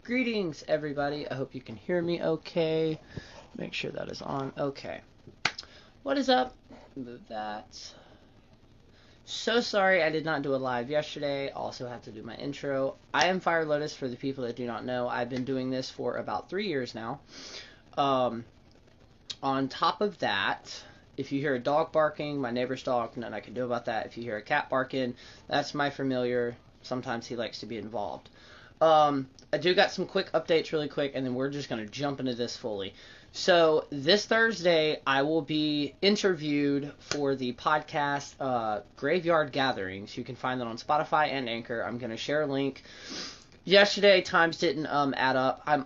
Greetings, everybody. I hope you can hear me okay. Make sure that is on. Okay. What is up? Move that. So sorry I did not do a live yesterday. Also had to do my intro. I am Fire Lotus for the people that do not know. I've been doing this for about 3 years now. On top of that, if you hear a dog barking, my neighbor's dog, nothing I can do about that. If you hear a cat barking, that's my familiar. Sometimes he likes to be involved. I do got some quick updates really quick, and then we're just going to jump into this fully. So this Thursday, I will be interviewed for the podcast Graveyard Gatherings. You can find that on Spotify and Anchor. I'm going to share a link. Yesterday, times didn't add up. I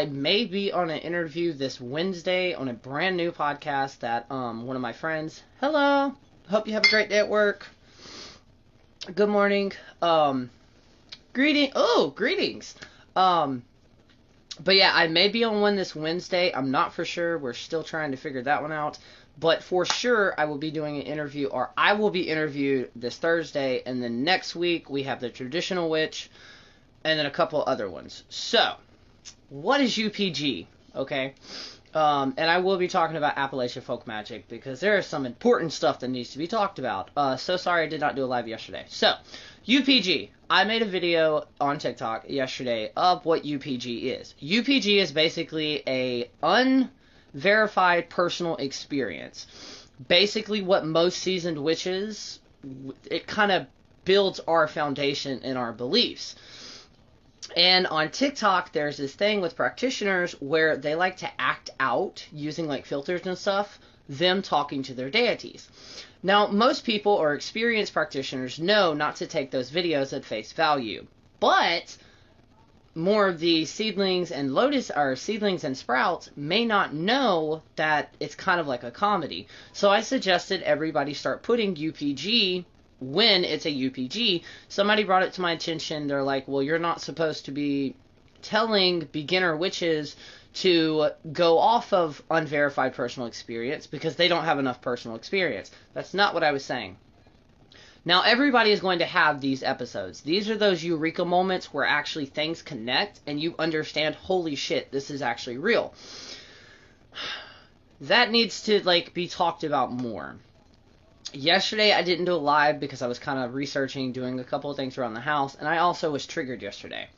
may be on an interview this Wednesday on a brand new podcast that one of my friends. Hello. Hope you have a great day at work. Good morning. Greetings. But yeah, I may be on one this Wednesday. I'm not for sure. We're still trying to figure that one out. But for sure, I will be doing an interview, or I will be interviewed this Thursday. And then next week, we have the Traditional Witch, and then a couple other ones. So, what is UPG? Okay. And I will be talking about Appalachian folk magic, because there is some important stuff that needs to be talked about. So sorry I did not do a live yesterday. So, UPG. I made a video on TikTok yesterday of what UPG is. UPG is basically a unverified personal experience. Basically what most seasoned witches, it kind of builds our foundation in our beliefs. And on TikTok, there's this thing with practitioners where they like to act out using like filters and stuff, them talking to their deities. Now, most people or experienced practitioners know not to take those videos at face value, but more of the seedlings and sprouts may not know that it's kind of like a comedy. So I suggested everybody start putting UPG when it's a UPG. Somebody brought it to my attention. They're like, well, you're not supposed to be telling beginner witches to go off of unverified personal experience because they don't have enough personal experience. That's not what I was saying. Now, everybody is going to have these episodes. These are those eureka moments where actually things connect and you understand, holy shit, this is actually real. That needs to be talked about more. Yesterday, I didn't do a live because I was kind of researching, doing a couple of things around the house, and I also was triggered yesterday.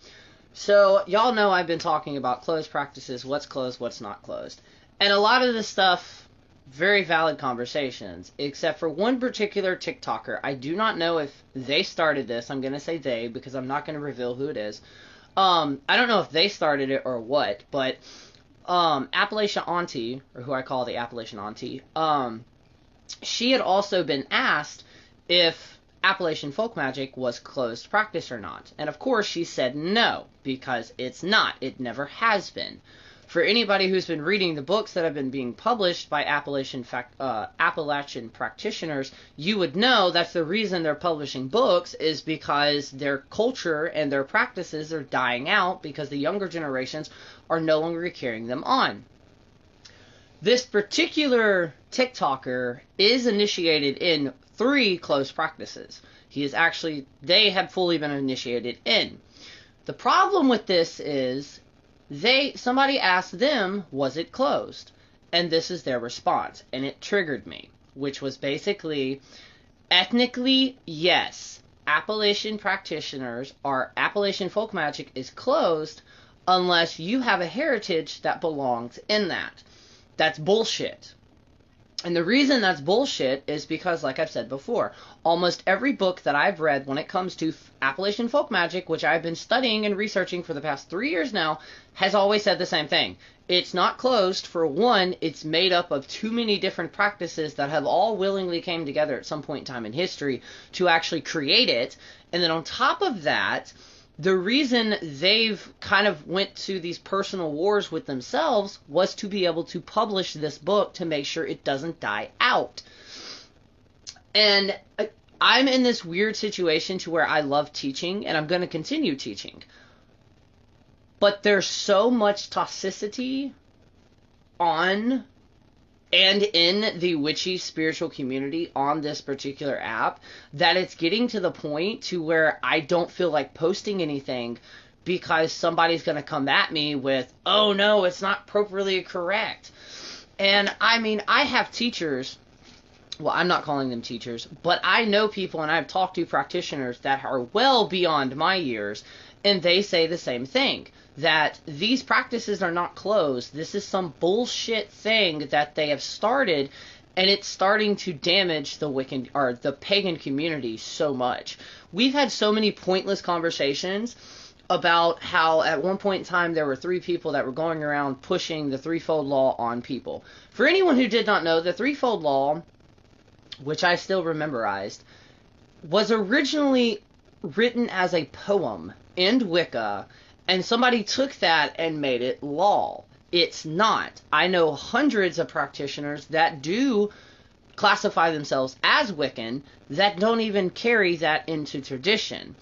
So, y'all know I've been talking about closed practices, what's closed, what's not closed. And a lot of this stuff, very valid conversations, except for one particular TikToker. I do not know if they started this. I'm going to say they, because I'm not going to reveal who it is. I don't know if they started it or what, but Appalachian Auntie, or who I call the Appalachian Auntie, she had also been asked if Appalachian folk magic was closed practice or not. And of course she said no, because it's not. It never has been. For anybody who's been reading the books that have been being published by Appalachian practitioners, you would know that's the reason they're publishing books is because their culture and their practices are dying out because the younger generations are no longer carrying them on. This particular TikToker is initiated in 3 closed practices. They have fully been initiated in. The problem with this is somebody asked them, was it closed? And this is their response. And it triggered me, which was basically, ethnically, yes, Appalachian practitioners or Appalachian folk magic is closed unless you have a heritage that belongs in that. That's bullshit. And the reason that's bullshit is because, like I've said before, almost every book that I've read when it comes to Appalachian folk magic, which I've been studying and researching for the past 3 years now, has always said the same thing. It's not closed. For one, it's made up of too many different practices that have all willingly came together at some point in time in history to actually create it. And then on top of that, the reason they've kind of went to these personal wars with themselves was to be able to publish this book to make sure it doesn't die out. And I'm in this weird situation to where I love teaching, and I'm going to continue teaching. But there's so much toxicity on and in the witchy spiritual community on this particular app that it's getting to the point to where I don't feel like posting anything because somebody's going to come at me with, oh no, it's not appropriately correct. And I mean, I have teachers, well, I'm not calling them teachers, but I know people and I've talked to practitioners that are well beyond my years, and they say the same thing, that these practices are not closed. This is some bullshit thing that they have started, and it's starting to damage the Wiccan or the pagan community so much. We've had so many pointless conversations about how at one point in time there were 3 people that were going around pushing the threefold law on people. For anyone who did not know, the threefold law, which I still memorized, was originally written as a poem in Wicca, and somebody took that and made it law. It's not. I know hundreds of practitioners that do classify themselves as Wiccan that don't even carry that into tradition.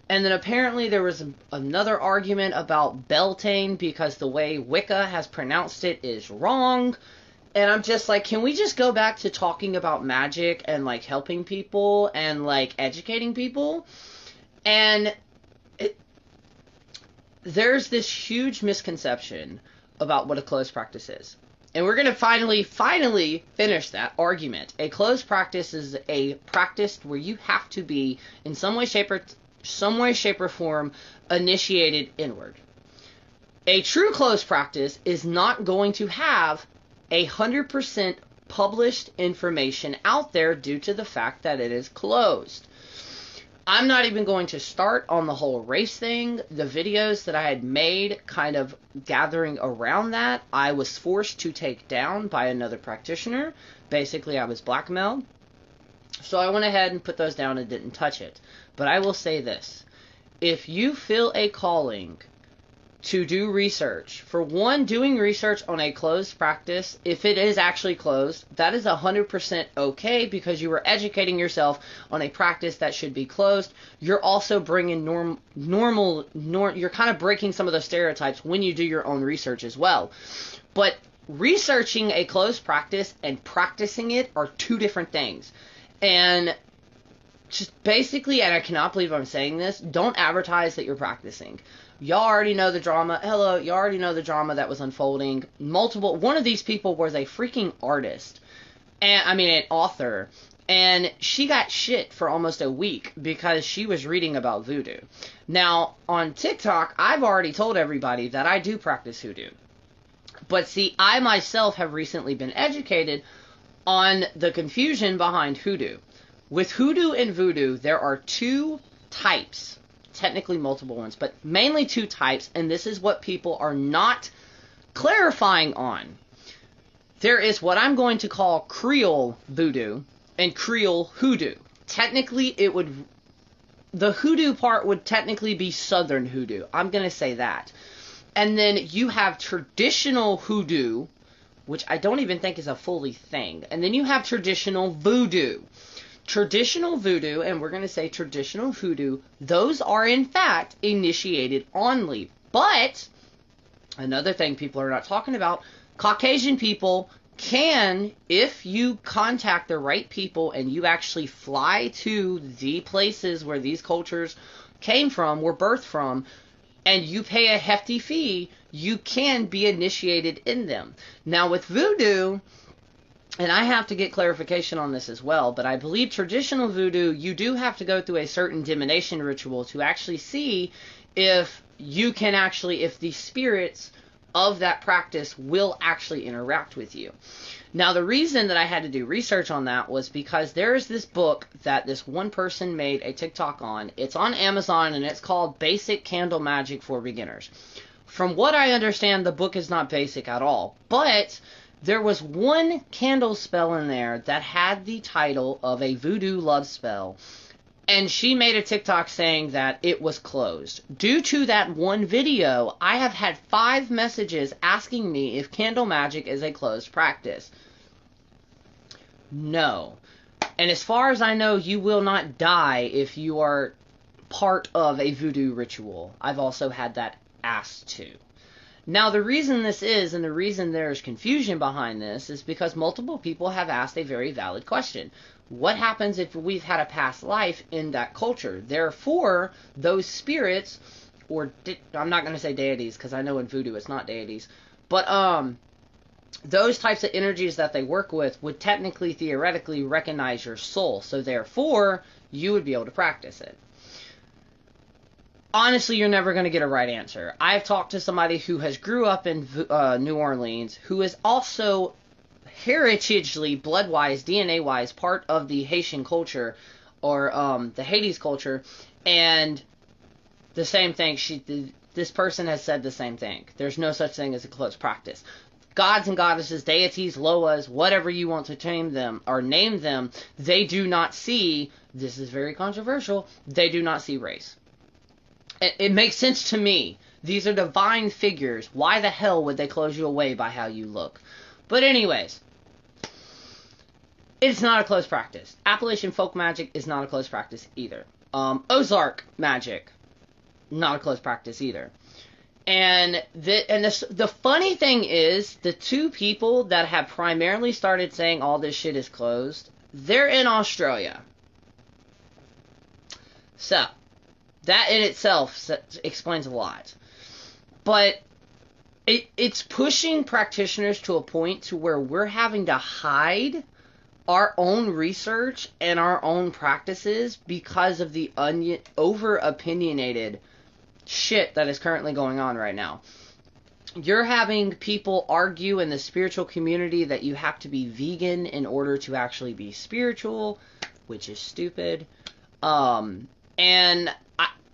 And then apparently there was another argument about Beltane because the way Wicca has pronounced it is wrong. And I'm just like, can we just go back to talking about magic and like helping people and like educating people? And there's this huge misconception about what a closed practice is. And we're going to finally finish that argument. A closed practice is a practice where you have to be in some way, shape, or form initiated inward. A true closed practice is not going to have 100% published information out there due to the fact that it is closed. I'm not even going to start on the whole race thing. The videos that I had made kind of gathering around that, I was forced to take down by another practitioner. Basically, I was blackmailed. So I went ahead and put those down and didn't touch it. But I will say this. If you feel a calling to do research, for one, doing research on a closed practice, if it is actually closed, that is 100% okay because you are educating yourself on a practice that should be closed. You're also bringing you're kind of breaking some of the stereotypes when you do your own research as well. But researching a closed practice and practicing it are 2 different things. And just basically, and I cannot believe I'm saying this, don't advertise that you're practicing. Y'all already know the drama. Hello, you already know the drama that was unfolding. One of these people was a freaking artist. An author. And she got shit for almost a week because she was reading about voodoo. Now, on TikTok, I've already told everybody that I do practice hoodoo. But see, I myself have recently been educated on the confusion behind hoodoo. With hoodoo and voodoo, there are 2 types. Technically multiple ones, but mainly 2 types, and this is what people are not clarifying on. There is what I'm going to call Creole voodoo and Creole hoodoo. Technically, the hoodoo part would technically be Southern hoodoo. I'm going to say that. And then you have traditional hoodoo, which I don't even think is a fully thing. And then you have traditional voodoo. Traditional voodoo, and we're going to say traditional hoodoo, those are in fact initiated only. But, another thing people are not talking about, Caucasian people can, if you contact the right people and you actually fly to the places where these cultures came from, were birthed from, and you pay a hefty fee, you can be initiated in them. Now with voodoo, and I have to get clarification on this as well, but I believe traditional voodoo, you do have to go through a certain divination ritual to actually see if the spirits of that practice will actually interact with you. Now, the reason that I had to do research on that was because there is this book that this one person made a TikTok on. It's on Amazon, and it's called Basic Candle Magic for Beginners. From what I understand, the book is not basic at all, but there was one candle spell in there that had the title of a voodoo love spell, and she made a TikTok saying that it was closed. Due to that one video, I have had 5 messages asking me if candle magic is a closed practice. No. And as far as I know, you will not die if you are part of a voodoo ritual. I've also had that asked too. Now, the reason this is, and the reason there's confusion behind this, is because multiple people have asked a very valid question. What happens if we've had a past life in that culture? Therefore, those spirits I'm not going to say deities, because I know in voodoo it's not deities, but those types of energies that they work with would technically, theoretically recognize your soul, so therefore you would be able to practice it. Honestly, you're never going to get a right answer. I've talked to somebody who has grew up in New Orleans, who is also heritagely, blood-wise, DNA-wise, part of the Haitian culture, or the Hades culture, and the same thing, this person has said the same thing. There's no such thing as a close practice. Gods and goddesses, deities, loas, whatever you want to name them, they do not see, this is very controversial, they do not see race. It makes sense to me. These are divine figures. Why the hell would they close you away by how you look? But anyways, it's not a close practice. Appalachian folk magic is not a close practice either. Ozark magic, not a close practice either. And the funny thing is, the two people that have primarily started saying all this shit is closed, they're in Australia. So, that in itself explains a lot. But it's pushing practitioners to a point to where we're having to hide our own research and our own practices because of the over-opinionated shit that is currently going on right now. You're having people argue in the spiritual community that you have to be vegan in order to actually be spiritual, which is stupid. And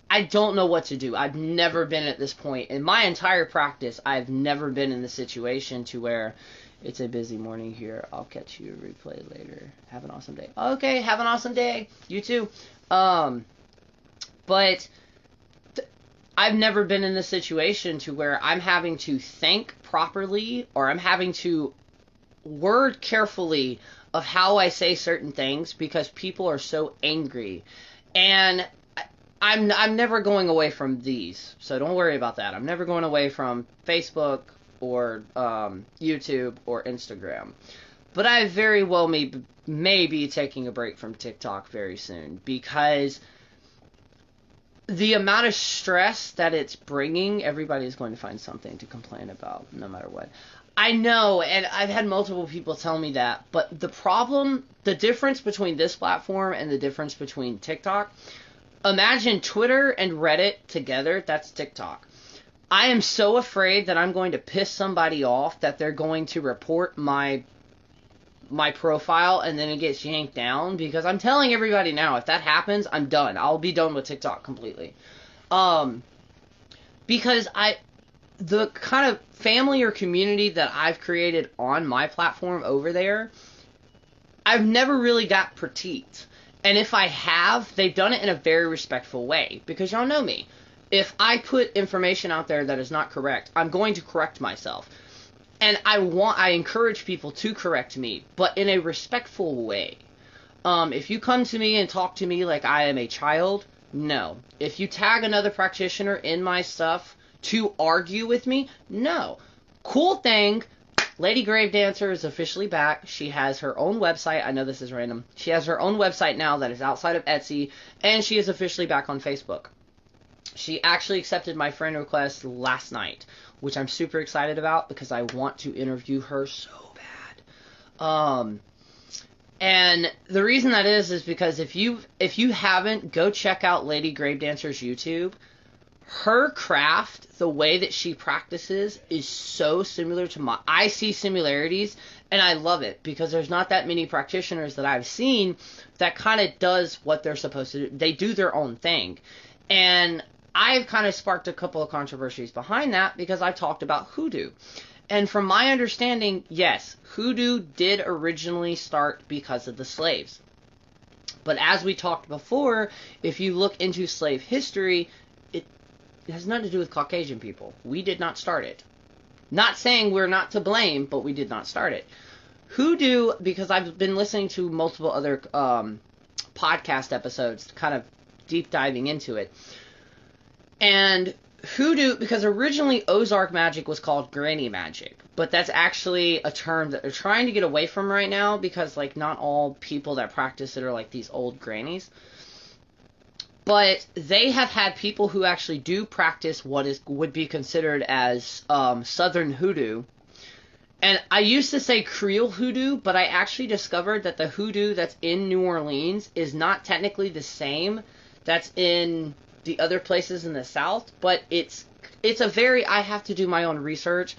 I don't know what to do. I've never been at this point. In my entire practice, I've never been in the situation to where it's a busy morning here. I'll catch you a replay later. Have an awesome day. Okay, have an awesome day. You too. But I've never been in this situation to where I'm having to think properly, or I'm having to word carefully of how I say certain things because people are so angry. And I'm never going away from these, so don't worry about that. I'm never going away from Facebook or YouTube or Instagram. But I very well may be taking a break from TikTok very soon, because the amount of stress that it's bringing, everybody's going to find something to complain about, no matter what. I know, and I've had multiple people tell me that, but the difference between this platform and the difference between TikTok, imagine Twitter and Reddit together, that's TikTok. I am so afraid that I'm going to piss somebody off that they're going to report my profile and then it gets yanked down, because I'm telling everybody now, if that happens, I'm done. I'll be done with TikTok completely. Because the kind of family or community that I've created on my platform over there, I've never really got critiqued. And if I have, they've done it in a very respectful way, because y'all know me. If I put information out there that is not correct, I'm going to correct myself. And I encourage people to correct me, but in a respectful way. If you come to me and talk to me like I am a child, no. If you tag another practitioner in my stuff to argue with me, no. Cool thing, Lady Grave Dancer is officially back. She has her own website. I know this is random. She has her own website now that is outside of Etsy, and she is officially back on Facebook. She actually accepted my friend request last night, which I'm super excited about because I want to interview her so bad. And the reason that is because if you haven't, go check out Lady Grave Dancer's YouTube. Her craft, the way that she practices, is so similar to mine. I see similarities, and I love it, because there's not that many practitioners that I've seen that kind of does what they're supposed to do. They do their own thing. And I've kind of sparked a couple of controversies behind that, because I've talked about hoodoo. And from my understanding, yes, hoodoo did originally start because of the slaves. But as we talked before, if you look into slave history, it has nothing to do with Caucasian people. We did not start it. Not saying we're not to blame, but we did not start it. Hoodoo, because I've been listening to multiple other podcast episodes, kind of deep diving into it. And hoodoo, because originally Ozark magic was called granny magic, but that's actually a term that they're trying to get away from right now, because like not all people that practice it are like these old grannies. But they have had people who actually do practice what would be considered as Southern hoodoo. And I used to say Creole hoodoo, but I actually discovered that the hoodoo that's in New Orleans is not technically the same that's in the other places in the South, but it's a very, I have to do my own research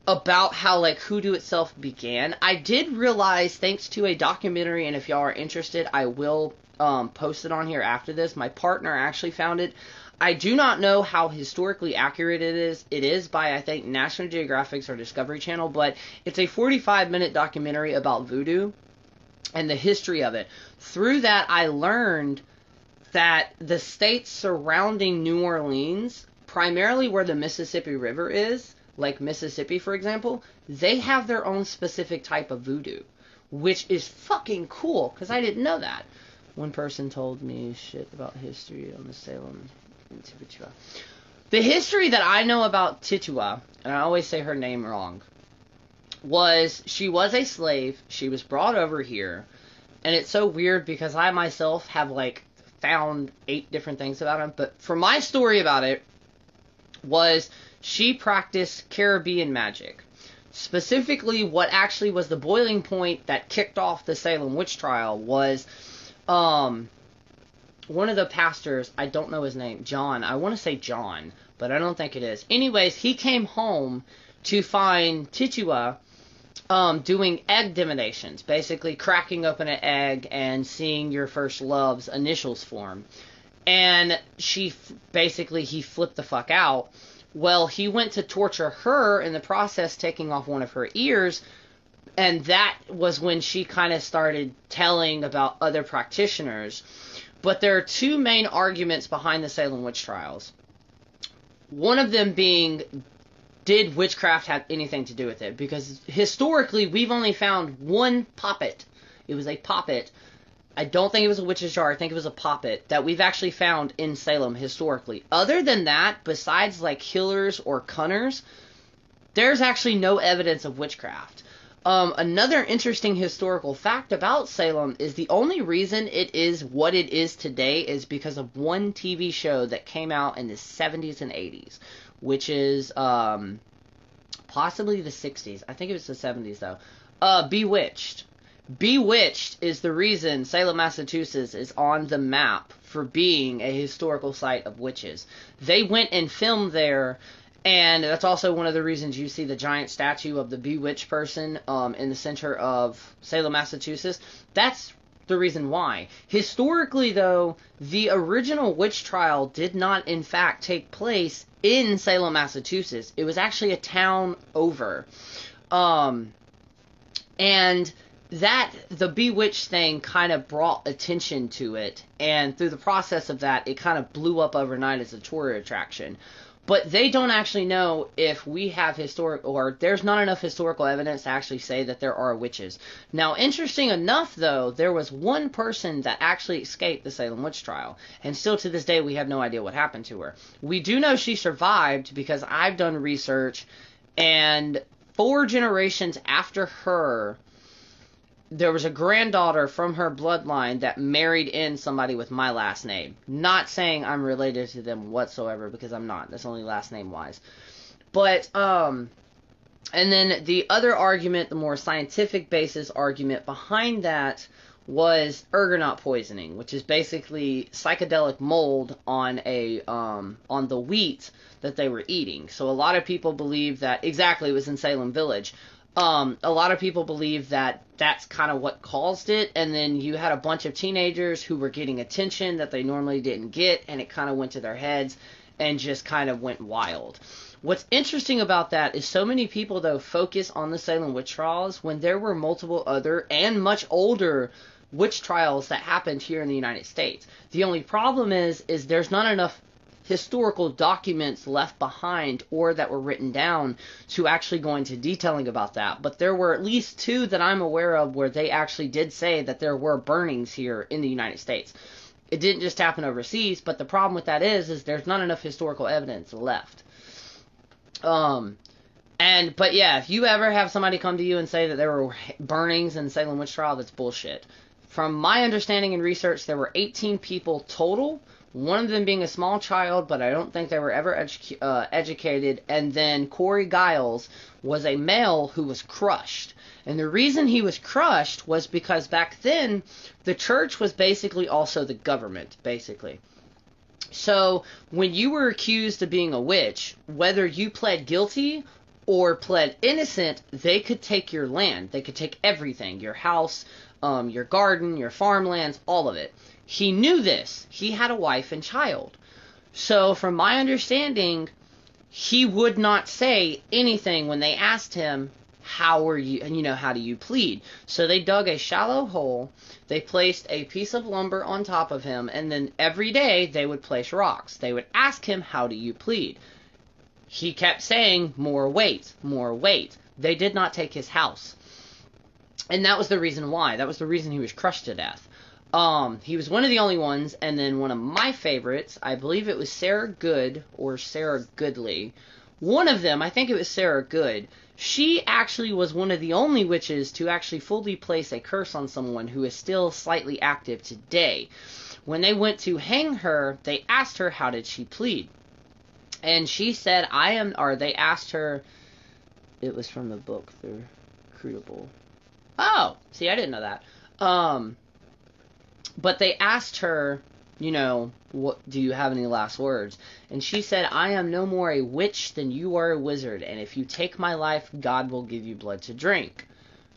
about how, like, hoodoo itself began. I did realize, thanks to a documentary, and if y'all are interested, I will post it on here after this. My partner actually found it. I do not know how historically accurate it is. It is by, I think, National Geographic's or Discovery Channel, but it's a 45-minute documentary about voodoo and the history of it. Through that, I learned that the states surrounding New Orleans, primarily where the Mississippi River is, like Mississippi, for example, they have their own specific type of voodoo, which is fucking cool, because I didn't know that. One person told me shit about history on the Salem and Titua. The history that I know about Titua, and I always say her name wrong, was she was a slave. She was brought over here, and it's so weird because I myself have, like, found 8 different things about him, but for my story about it was she practiced Caribbean magic. Specifically, what actually was the boiling point that kicked off the Salem witch trial was one of the pastors, I don't know his name, John, I want to say John, but I don't think it is. Anyways, he came home to find Titua doing egg divinations, basically cracking open an egg and seeing your first love's initials form. And he flipped the fuck out. Well, he went to torture her in the process, taking off one of her ears, and that was when she kind of started telling about other practitioners. But there are 2 main arguments behind the Salem witch trials. One of them being, did witchcraft have anything to do with it? Because historically, we've only found one poppet. It was a poppet. I don't think it was a witch's jar. I think it was a poppet that we've actually found in Salem historically. Other than that, besides like killers or cunners, there's actually no evidence of witchcraft. Another interesting historical fact about Salem is the only reason it is what it is today is because of one TV show that came out in the 70s and 80s, which is possibly the 60s. I think it was the 70s, though. Bewitched. Bewitched is the reason Salem, Massachusetts is on the map for being a historical site of witches. They went and filmed there, and that's also one of the reasons you see the giant statue of the bewitched person in the center of Salem, Massachusetts. That's the reason why. Historically, though, the original witch trial did not, in fact, take place in Salem, Massachusetts. It was actually a town over. And that, the bewitched thing kind of brought attention to it, and through the process of that, it kind of blew up overnight as a tourist attraction. But they don't actually know if we have there's not enough historical evidence to actually say that there are witches. Now, interesting enough, though, there was one person that actually escaped the Salem witch trial, and still to this day, we have no idea what happened to her. We do know she survived because I've done research, and 4 generations after her, there was a granddaughter from her bloodline that married in somebody with my last name. Not saying I'm related to them whatsoever, because I'm not. That's only last name wise. But, and then the other argument, the more scientific basis argument behind that was ergonaut poisoning, which is basically psychedelic mold on on the wheat that they were eating. So a lot of people believe that, exactly, it was in Salem Village. A lot of people believe that that's kind of what caused it, and then you had a bunch of teenagers who were getting attention that they normally didn't get, and it kind of went to their heads and just kind of went wild. What's interesting about that is so many people, though, focus on the Salem witch trials when there were multiple other and much older witch trials that happened here in the United States. The only problem is there's not enough historical documents left behind or that were written down to actually go into detailing about that. But there were at least 2 that I'm aware of where they actually did say that there were burnings here in the United States. It didn't just happen overseas, but the problem with that is there's not enough historical evidence left. But yeah, if you ever have somebody come to you and say that there were burnings in Salem witch trial, that's bullshit. From my understanding and research, there were 18 people total, one of them being a small child, but I don't think they were ever educated. And then Corey Giles was a male who was crushed. And the reason he was crushed was because back then, the church was basically also the government, basically. So, when you were accused of being a witch, whether you pled guilty or pled innocent, they could take your land. They could take everything. Your house, your garden, your farmlands, all of it. He knew this. He had a wife and child. So, from my understanding, he would not say anything when they asked him, how are you, and how do you plead? So they dug a shallow hole, they placed a piece of lumber on top of him, and then every day they would place rocks. They would ask him, how do you plead? He kept saying, more weight, more weight. They did not take his house. And that was the reason why. That was the reason he was crushed to death. He was one of the only ones, and then one of my favorites, I believe it was Sarah Good, or Sarah Goodley. One of them, I think it was Sarah Good, she actually was one of the only witches to actually fully place a curse on someone who is still slightly active today. When they went to hang her, they asked her, how did she plead? And she said, they asked her, it was from the book, The Crucible. Oh, see, I didn't know that. But they asked her, what do you have any last words? And she said, I am no more a witch than you are a wizard, and if you take my life, God will give you blood to drink.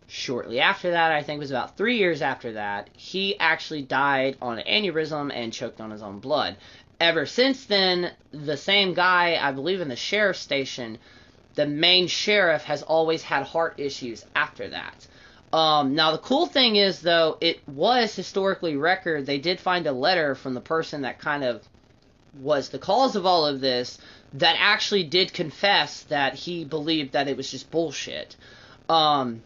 Shortly after that, I think it was about 3 years after that, he actually died on an aneurysm and choked on his own blood. Ever since then, the same guy, I believe in the sheriff's station, the main sheriff has always had heart issues after that. Now, the cool thing is, though, it was historically record. They did find a letter from the person that kind of was the cause of all of this that actually did confess that he believed that it was just bullshit. And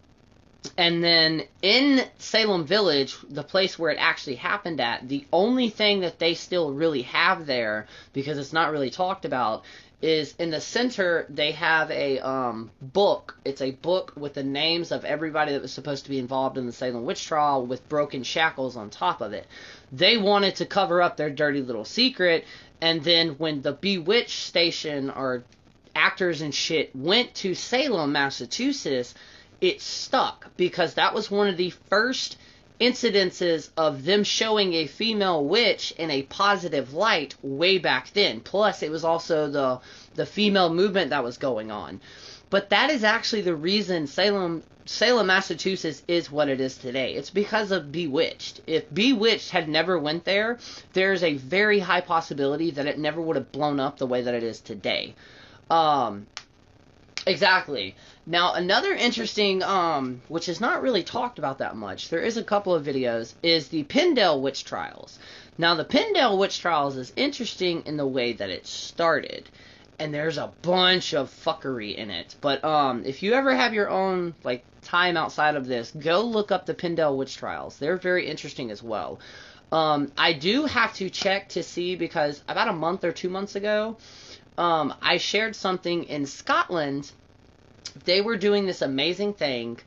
then in Salem Village, the place where it actually happened at, the only thing that they still really have there, because it's not really talked about, is in the center they have a book. It's a book with the names of everybody that was supposed to be involved in the Salem witch trial with broken shackles on top of it. They wanted to cover up their dirty little secret, and then when the Bewitched station or actors and shit went to Salem, Massachusetts, it stuck because that was one of the first incidences of them showing a female witch in a positive light way back then. Plus, it was also the female movement that was going on. But that is actually the reason Salem, Massachusetts is what it is today. It's because of Bewitched. If Bewitched had never went there, there's a very high possibility that it never would have blown up the way that it is today. Exactly. Now, another interesting, which is not really talked about that much, there is a couple of videos, is the Pindell witch trials. Now, the Pindell witch trials is interesting in the way that it started. And there's a bunch of fuckery in it. But, if you ever have your own, time outside of this, go look up the Pindell witch trials. They're very interesting as well. I do have to check to see, because about a month or 2 months ago, I shared something in Scotland. They were doing this amazing thing,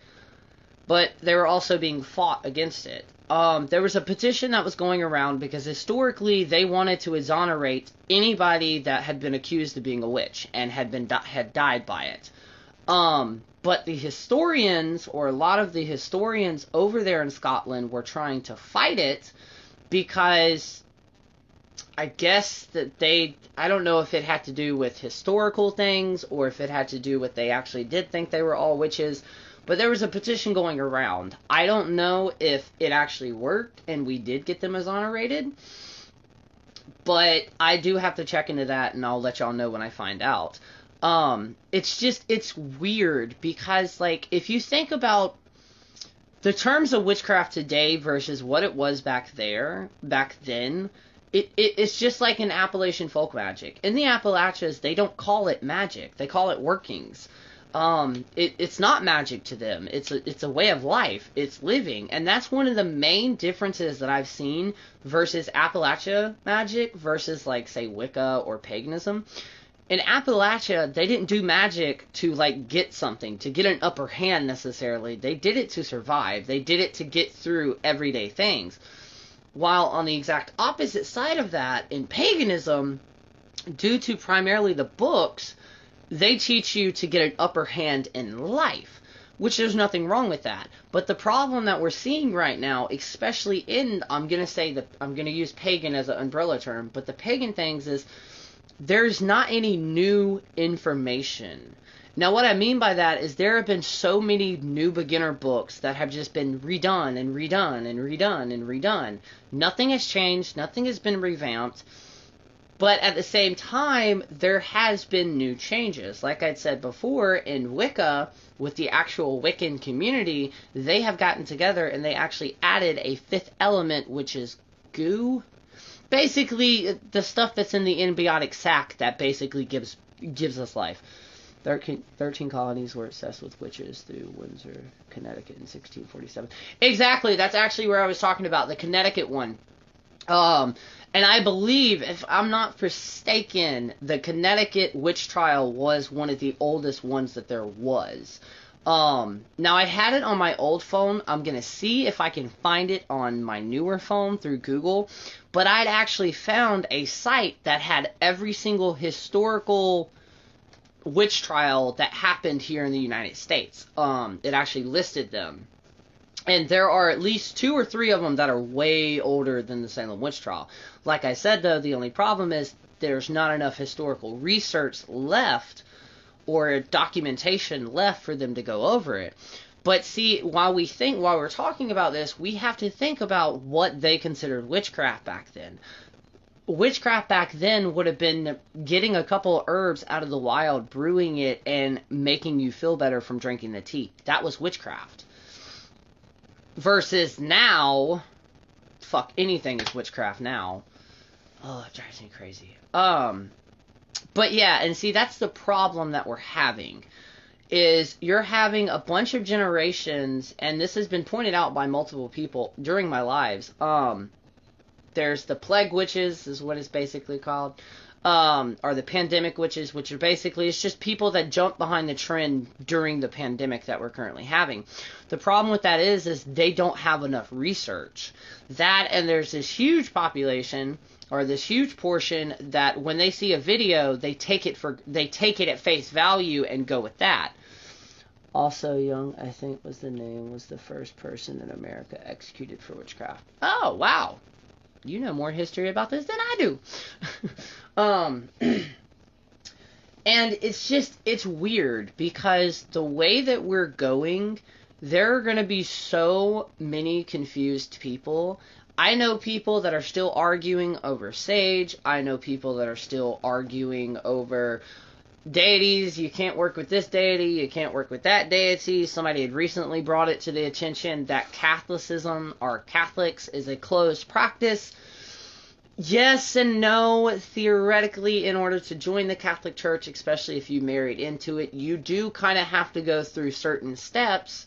but they were also being fought against it. There was a petition that was going around because historically they wanted to exonerate anybody that had been accused of being a witch and had died by it. But the historians, or a lot of the historians over there in Scotland, were trying to fight it because I guess that I don't know if it had to do with historical things or if it had to do with they actually did think they were all witches, but there was a petition going around. I don't know if it actually worked and we did get them exonerated, but I do have to check into that and I'll let y'all know when I find out. It's weird because, if you think about the terms of witchcraft today versus what it was back then, it's just like in Appalachian folk magic. In the Appalachians, they don't call it magic. They call it workings. It's not magic to them. It's a way of life. It's living. And that's one of the main differences that I've seen versus Appalachia magic versus, say, Wicca or paganism. In Appalachia, they didn't do magic to, like, get something, to get an upper hand necessarily. They did it to survive. They did it to get through everyday things. While on the exact opposite side of that, in paganism, due to primarily the books, they teach you to get an upper hand in life, which there's nothing wrong with that. But the problem that we're seeing right now, especially in, I'm going to use pagan as an umbrella term, but the pagan things is, there's not any new information. Now, what I mean by that is there have been so many new beginner books that have just been redone and redone and redone and redone. Nothing has changed. Nothing has been revamped. But at the same time, there has been new changes. Like I'd said before, in Wicca, with the actual Wiccan community, they have gotten together and they actually added a fifth element, which is goo. Basically, the stuff that's in the embiotic sac that basically gives us life. 13 colonies were obsessed with witches through Windsor, Connecticut in 1647. Exactly, that's actually where I was talking about, the Connecticut one. And I believe, if I'm not mistaken, the Connecticut witch trial was one of the oldest ones that there was. Now I had it on my old phone. I'm going to see if I can find it on my newer phone through Google. But I'd actually found a site that had every single historical witch trial that happened here in the United States. It actually listed them. And there are at least 2 or 3 of them that are way older than the Salem witch trial. Like I said, though, the only problem is there's not enough historical research left or documentation left for them to go over it. But see, while we're talking about this, we have to think about what they considered witchcraft back then. Witchcraft back then would have been getting a couple of herbs out of the wild, brewing it, and making you feel better from drinking the tea. That was witchcraft. Versus now, fuck, anything is witchcraft now. Oh, it drives me crazy. But yeah, and see, that's the problem that we're having, is you're having a bunch of generations, and this has been pointed out by multiple people during my lives. There's the plague witches, is what it's basically called, or the pandemic witches, which are basically, it's just people that jump behind the trend during the pandemic that we're currently having. The problem with that is they don't have enough research. That, and there's this huge population, or this huge portion, that when they see a video, they take it at face value and go with that. Also Young, I think was the first person in America executed for witchcraft. Oh, wow. You know more history about this than I do. And it's weird, because the way that we're going, there are going to be so many confused people. I know people that are still arguing over sage. I know people that are still arguing over deities. You can't work with this deity. You can't work with that deity. Somebody had recently brought it to the attention that Catholicism, or Catholics, is a closed practice. Yes and no. Theoretically, in order to join the Catholic Church, especially if you married into it, you do kind of have to go through certain steps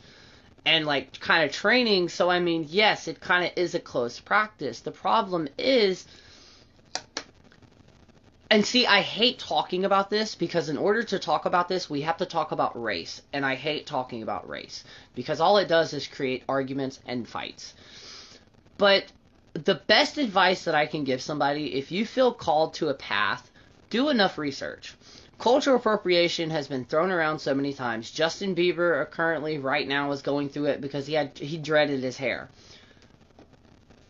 and like kind of training. So I mean, yes, it kind of is a closed practice. The problem is, and see, I hate talking about this, because in order to talk about this, we have to talk about race. And I hate talking about race, because all it does is create arguments and fights. But the best advice that I can give somebody, if you feel called to a path, do enough research. Cultural appropriation has been thrown around so many times. Justin Bieber currently right now is going through it because he dreaded his hair.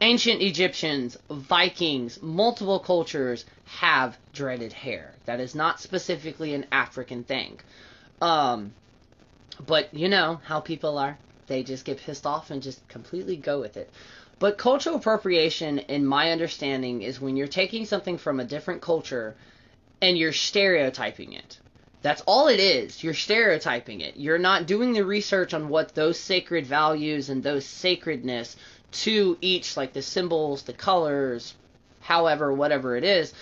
Ancient Egyptians, Vikings, multiple cultures have dreaded hair. That is not specifically an African thing. But you know how people are. They just get pissed off and just completely go with it. But cultural appropriation, in my understanding, is when you're taking something from a different culture and you're stereotyping it. That's all it is. You're stereotyping it. You're not doing the research on what those sacred values and those sacredness to each, like the symbols, the colors, however, whatever it is,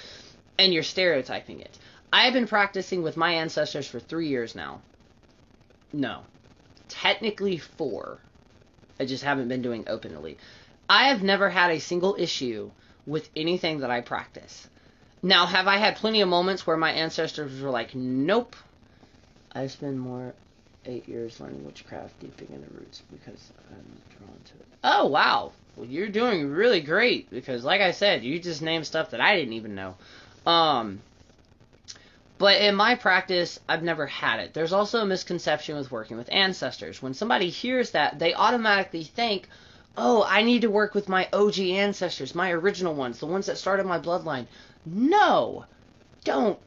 and you're stereotyping it. I've been practicing with my ancestors for 3 years now. No. Technically 4. I just haven't been doing openly. I have never had a single issue with anything that I practice. Now, have I had plenty of moments where my ancestors were like, nope, I spend more 8 years learning witchcraft, deeping in the roots because I'm drawn to it. Oh, wow. Well, you're doing really great because, like I said, you just named stuff that I didn't even know. But in my practice, I've never had it. There's also a misconception with working with ancestors. When somebody hears that, they automatically think, oh, I need to work with my OG ancestors, my original ones, the ones that started my bloodline. No, don't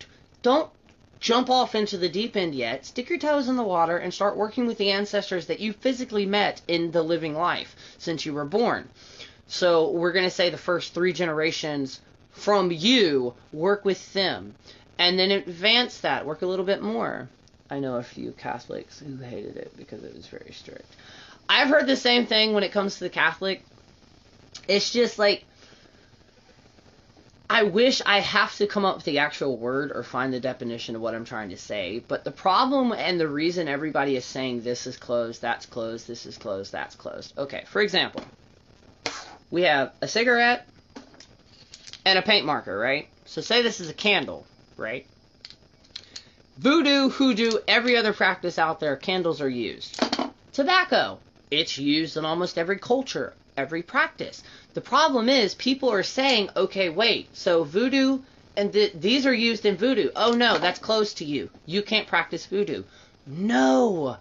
jump off into the deep end yet. Stick your toes in the water and start working with the ancestors that you physically met in the living life since you were born. So we're going to say the first 3 generations from you, work with them. And then advance that, work a little bit more. I know a few Catholics who hated it because it was very strict. I've heard the same thing when it comes to the Catholic. It's just like, I wish I have to come up with the actual word or find the definition of what I'm trying to say. But the problem and the reason everybody is saying this is closed, that's closed, this is closed, that's closed. Okay, for example, we have a cigarette and a paint marker, right? So say this is a candle, right? Voodoo, hoodoo, every other practice out there, candles are used. Tobacco, it's used in almost every culture, every practice. The problem is people are saying, okay, wait, so voodoo and these are used in voodoo. Oh no, that's closed to you. You can't practice voodoo. No,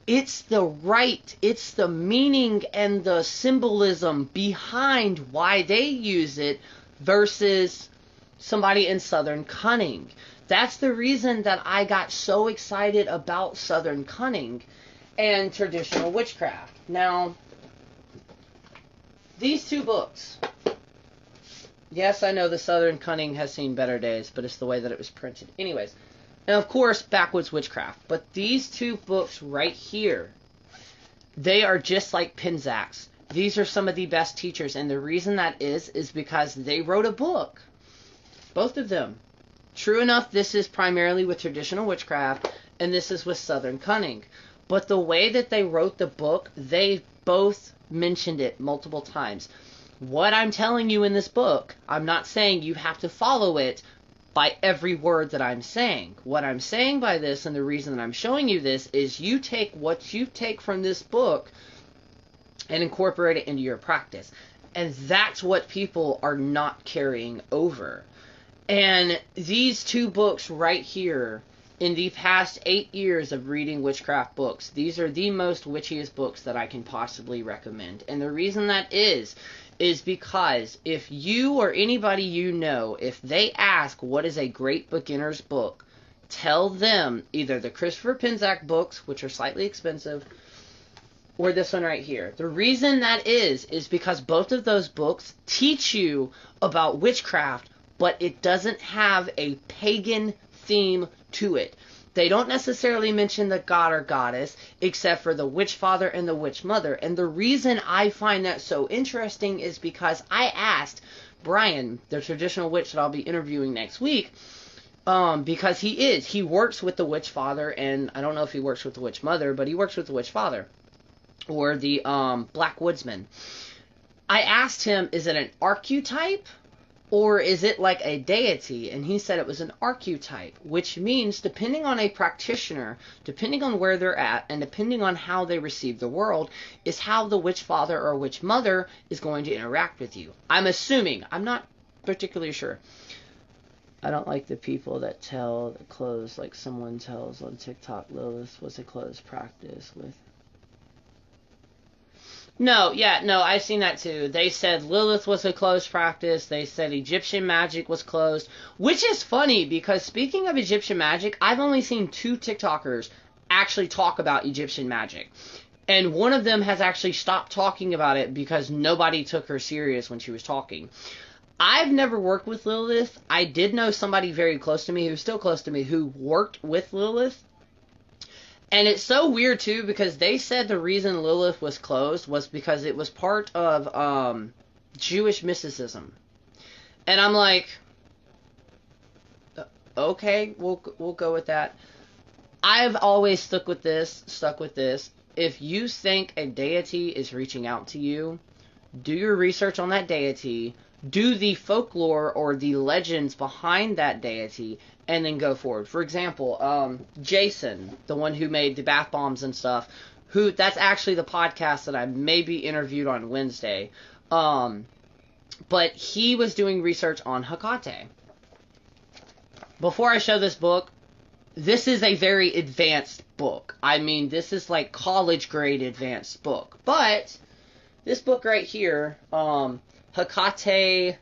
it's it's the meaning and the symbolism behind why they use it versus somebody in Southern Cunning. That's the reason that I got so excited about Southern Cunning and traditional witchcraft. Now, these 2 books. Yes, I know the Southern Cunning has seen better days, but it's the way that it was printed. Anyways, and of course, Backwoods Witchcraft. But these 2 books right here, they are just like Pinzacks. These are some of the best teachers, and the reason that is because they wrote a book. Both of them. True enough, this is primarily with traditional witchcraft, and this is with Southern Cunning. But the way that they wrote the book, they both mentioned it multiple times. What I'm telling you in this book, I'm not saying you have to follow it by every word that I'm saying. What I'm saying by this, and the reason that I'm showing you this, is you take what you take from this book and incorporate it into your practice. And that's what people are not carrying over. And these 2 books right here, in the past 8 years of reading witchcraft books, these are the most witchiest books that I can possibly recommend. And the reason that is because if you or anybody you know, if they ask what is a great beginner's book, tell them either the Christopher Pinzack books, which are slightly expensive, or this one right here. The reason that is because both of those books teach you about witchcraft, but it doesn't have a pagan theme to it. They don't necessarily mention the god or goddess, except for the witch father and the witch mother. And the reason I find that so interesting is because I asked Brian, the traditional witch that I'll be interviewing next week, because he works with the witch father, and I don't know if he works with the witch mother, but he works with the witch father, or the Black Woodsman. I asked him, is it an archetype? Or is it like a deity? And he said it was an archetype, which means depending on a practitioner, depending on where they're at, and depending on how they receive the world, is how the witch father or witch mother is going to interact with you. I'm assuming. I'm not particularly sure. I don't like the people that tell the clothes like someone tells on TikTok Lilith was a closed practice with... No, I've seen that too. They said Lilith was a closed practice. They said Egyptian magic was closed, which is funny because speaking of Egyptian magic, I've only seen 2 TikTokers actually talk about Egyptian magic. And one of them has actually stopped talking about it because nobody took her serious when she was talking. I've never worked with Lilith. I did know somebody very close to me, who's still close to me, who worked with Lilith. And it's so weird, too, because they said the reason Lilith was closed was because it was part of Jewish mysticism. And I'm like, okay, we'll go with that. I've always stuck with this. If you think a deity is reaching out to you, do your research on that deity. do the folklore or the legends behind that deity, and then go forward. For example, Jason, the one who made the bath bombs and stuff, that's actually the podcast that I may be interviewed on Wednesday. But he was doing research on Hecate. Before I show this book, this is a very advanced book. I mean, this is like college grade advanced book. But this book right here, Hecate,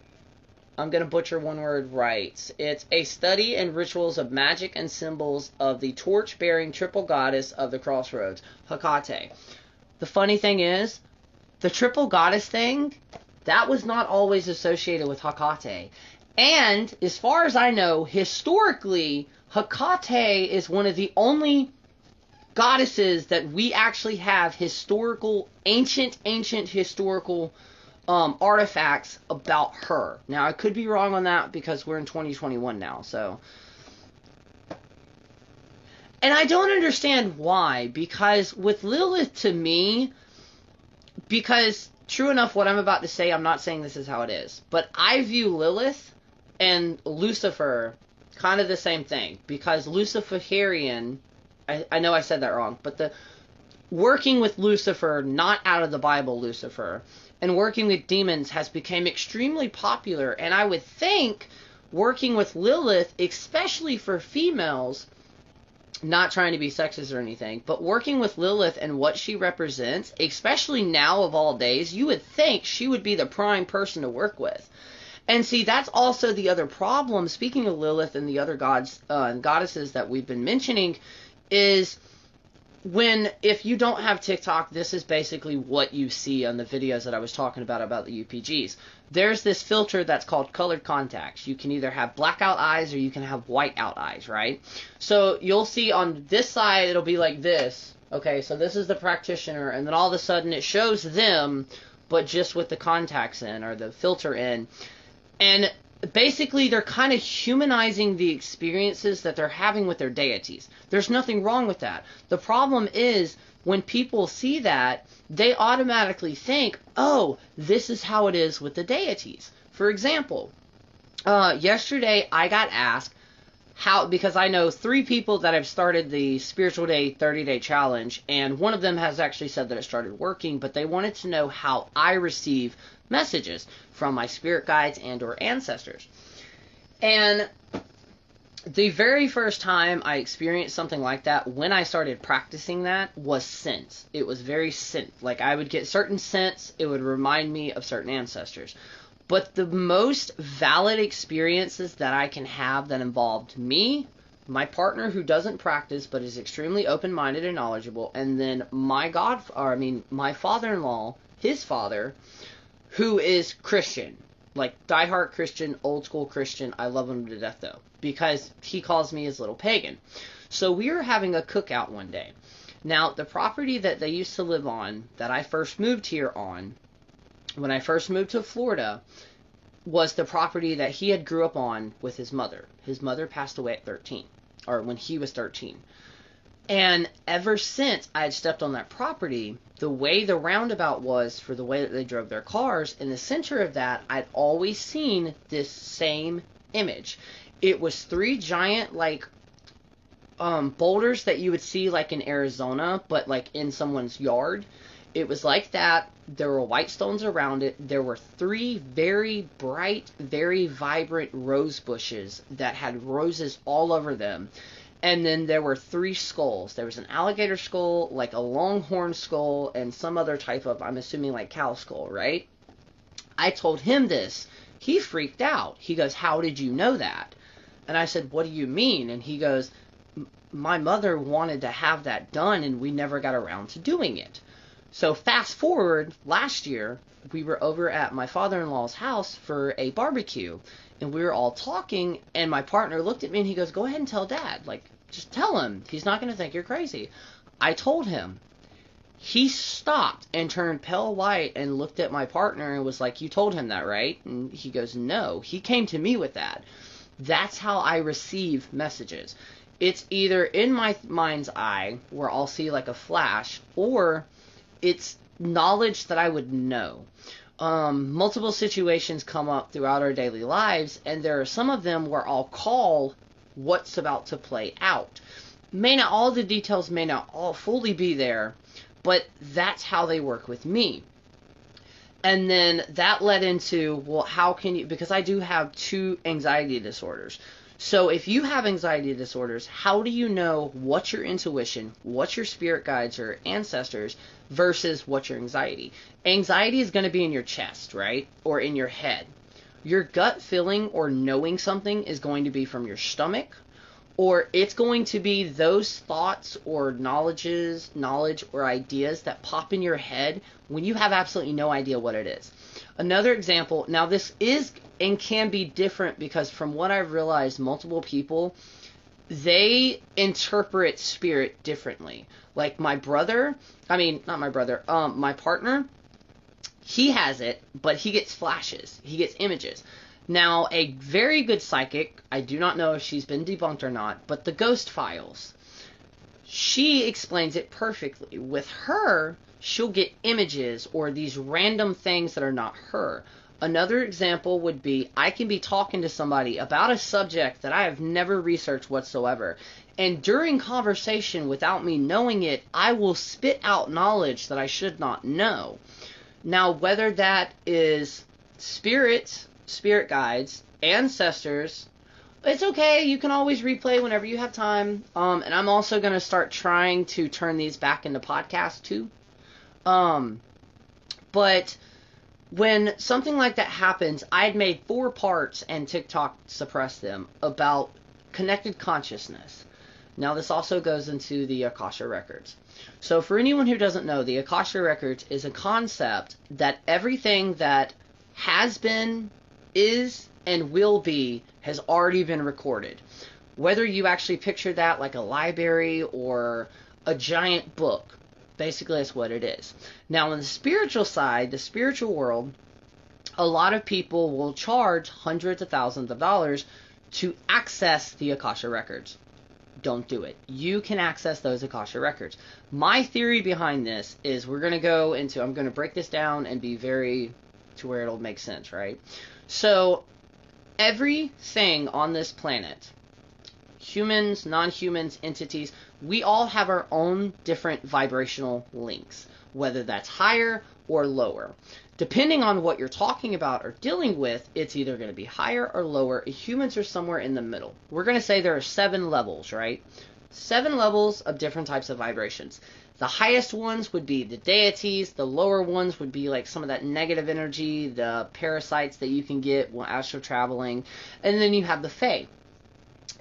I'm going to butcher one word right. It's a study and rituals of magic and symbols of the torch-bearing triple goddess of the crossroads, Hecate. The funny thing is, the triple goddess thing, that was not always associated with Hecate. And, as far as I know, historically, Hecate is one of the only goddesses that we actually have historical, ancient historical artifacts about her. Now, I could be wrong on that because we're in 2021 now, so. And I don't understand why, because with Lilith, to me, because, true enough, what I'm about to say, I'm not saying this is how it is, but I view Lilith and Lucifer kind of the same thing, because Luciferian, I know I said that wrong, but the working with Lucifer, not out of the Bible Lucifer, and working with demons has become extremely popular, and I would think working with Lilith, especially for females, not trying to be sexist or anything, but working with Lilith and what she represents, especially now of all days, you would think she would be the prime person to work with. And see, that's also the other problem, speaking of Lilith and the other gods and goddesses that we've been mentioning, is if you don't have TikTok, this is basically what you see on the videos that I was talking about the UPGs. There's this filter that's called colored contacts. You can either have blackout eyes or you can have whiteout eyes, right? So you'll see on this side, it'll be like this. Okay, so this is the practitioner, and then all of a sudden it shows them, but just with the contacts in, or the filter in. And basically, they're kind of humanizing the experiences that they're having with their deities. There's nothing wrong with that. The problem is, when people see that, they automatically think, oh, this is how it is with the deities. For example, yesterday I got asked because I know 3 people that have started the Spiritual Day 30-day challenge, and one of them has actually said that it started working, but they wanted to know how I receive messages from my spirit guides and or ancestors. And the very first time I experienced something like that, when I started practicing that, was scents. It was very scent. Like, I would get certain scents, it would remind me of certain ancestors. But the most valid experiences that I can have that involved me, my partner who doesn't practice but is extremely open-minded and knowledgeable, and then my father-in-law, his father, who is Christian, like diehard Christian, old school Christian. I love him to death though, because he calls me his little pagan. So we were having a cookout one day. Now, the property that they used to live on, that I first moved here on, when I first moved to Florida, was the property that he had grew up on with his mother. His mother passed away at 13, or when he was 13. And ever since I had stepped on that property, the way the roundabout was for the way that they drove their cars, in the center of that, I'd always seen this same image. It was 3 giant, like, boulders that you would see, like, in Arizona, but, like, in someone's yard. It was like that. There were white stones around it. There were 3 very bright, very vibrant rose bushes that had roses all over them. And then there were 3 skulls. There was an alligator skull, like a longhorn skull, and some other type of, I'm assuming, like cow skull, right? I told him this. He freaked out. He goes, how did you know that? And I said, what do you mean? And he goes, my mother wanted to have that done, and we never got around to doing it. So fast forward, last year, we were over at my father-in-law's house for a barbecue, and we were all talking, and my partner looked at me, and he goes, go ahead and tell Dad. Like, just tell him. He's not going to think you're crazy. I told him. He stopped and turned pale white and looked at my partner and was like, you told him that, right? And he goes, no. He came to me with that. That's how I receive messages. It's either in my mind's eye, where I'll see like a flash, or it's knowledge that I would know. Multiple situations come up throughout our daily lives, and there are some of them where I'll call what's about to play out. May not all the details may not all fully be there, but that's how they work with me. And then that led into, well, how can you, because I do have 2 anxiety disorders. So if you have anxiety disorders, how do you know what's your intuition, what's your spirit guides or ancestors versus what's your anxiety? Anxiety is going to be in your chest, right? Or in your head. Your gut feeling or knowing something is going to be from your stomach, or it's going to be those thoughts or knowledge or ideas that pop in your head when you have absolutely no idea what it is. Another example, now this is and can be different because from what I've realized, multiple people, they interpret spirit differently. Like my partner, he has it, but he gets flashes. He gets images. Now, a very good psychic, I do not know if she's been debunked or not, but the Ghost Files, she explains it perfectly. With her, she'll get images or these random things that are not her. Another example would be, I can be talking to somebody about a subject that I have never researched whatsoever. And during conversation, without me knowing it, I will spit out knowledge that I should not know. Now, whether that is spirits, spirit guides, ancestors, it's okay. You can always replay whenever you have time. And I'm also going to start trying to turn these back into podcasts too. But when something like that happens, I'd made 4 parts and TikTok suppressed them about connected consciousness. Now this also goes into the Akasha Records. So for anyone who doesn't know, the Akasha Records is a concept that everything that has been, is, and will be has already been recorded. Whether you actually picture that like a library or a giant book, basically that's what it is. Now on the spiritual side, the spiritual world, a lot of people will charge hundreds of thousands of dollars to access the Akasha Records. Don't do it. You can access those Akasha Records. My theory behind this is I'm going to break this down and be very to where it'll make sense, right? So everything on this planet, humans, non-humans, entities, we all have our own different vibrational links, whether that's higher or lower. Depending on what you're talking about or dealing with, it's either going to be higher or lower. Humans are somewhere in the middle. We're going to say there are 7 levels, right? 7 levels of different types of vibrations. The highest ones would be the deities. The lower ones would be like some of that negative energy, the parasites that you can get while astral traveling. And then you have the Fae.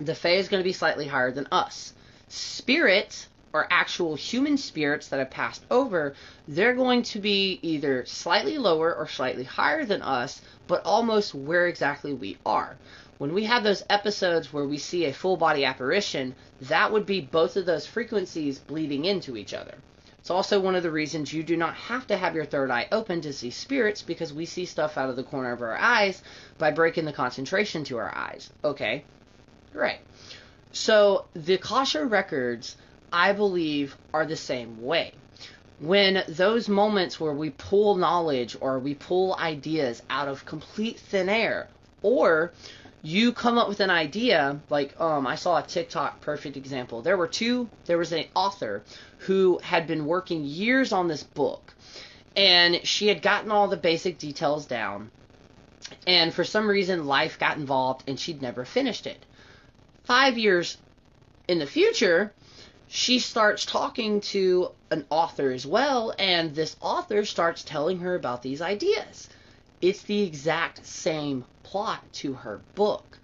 The Fae is going to be slightly higher than us. Spirit, or actual human spirits that have passed over, they're going to be either slightly lower or slightly higher than us, but almost where exactly we are. When we have those episodes where we see a full body apparition, that would be both of those frequencies bleeding into each other. It's also one of the reasons you do not have to have your third eye open to see spirits, because we see stuff out of the corner of our eyes by breaking the concentration to our eyes. Okay, great. So the Akasha Records, I believe, are the same way. When those moments where we pull knowledge or we pull ideas out of complete thin air, or you come up with an idea, like I saw a TikTok perfect example. There was an author who had been working years on this book, and she had gotten all the basic details down, and for some reason life got involved and she'd never finished it. 5 years in the future, she starts talking to an author as well, and this author starts telling her about these ideas. It's the exact same plot to her book.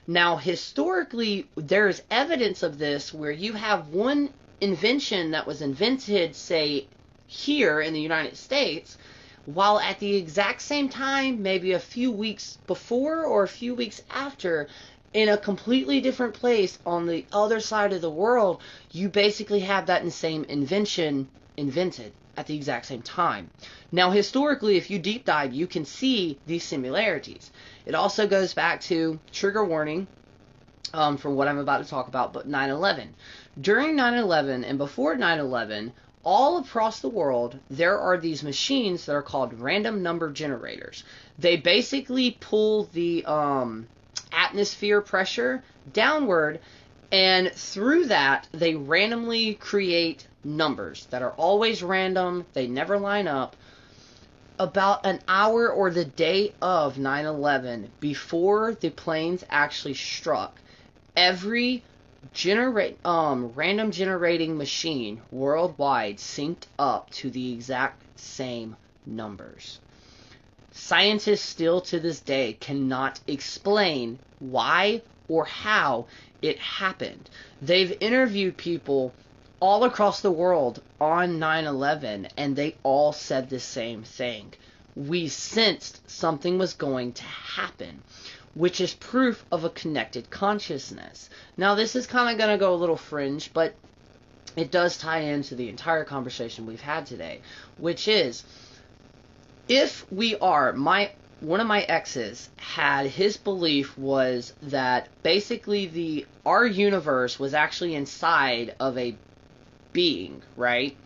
Now, historically, there's evidence of this where you have one invention that was invented, say, here in the United States, while at the exact same time, maybe a few weeks before or a few weeks after, in a completely different place on the other side of the world, you basically have that same invention invented at the exact same time. Now, historically, if you deep dive, you can see these similarities. It also goes back to, trigger warning, from what I'm about to talk about, but 9/11. During 9/11 and before 9/11, all across the world, there are these machines that are called random number generators. They basically pull the atmosphere pressure downward, and through that, they randomly create numbers that are always random. They never line up. About an hour or the day of 9/11, before the planes actually struck, every random generating machine worldwide synced up to the exact same numbers. Scientists still to this day cannot explain why or how it happened. They've interviewed people all across the world on 9/11, and they all said the same thing. We sensed something was going to happen, which is proof of a connected consciousness. Now, this is kind of going to go a little fringe, but it does tie into the entire conversation we've had today, which is, if we are, one of my exes had, his belief was that basically our universe was actually inside of a being, right?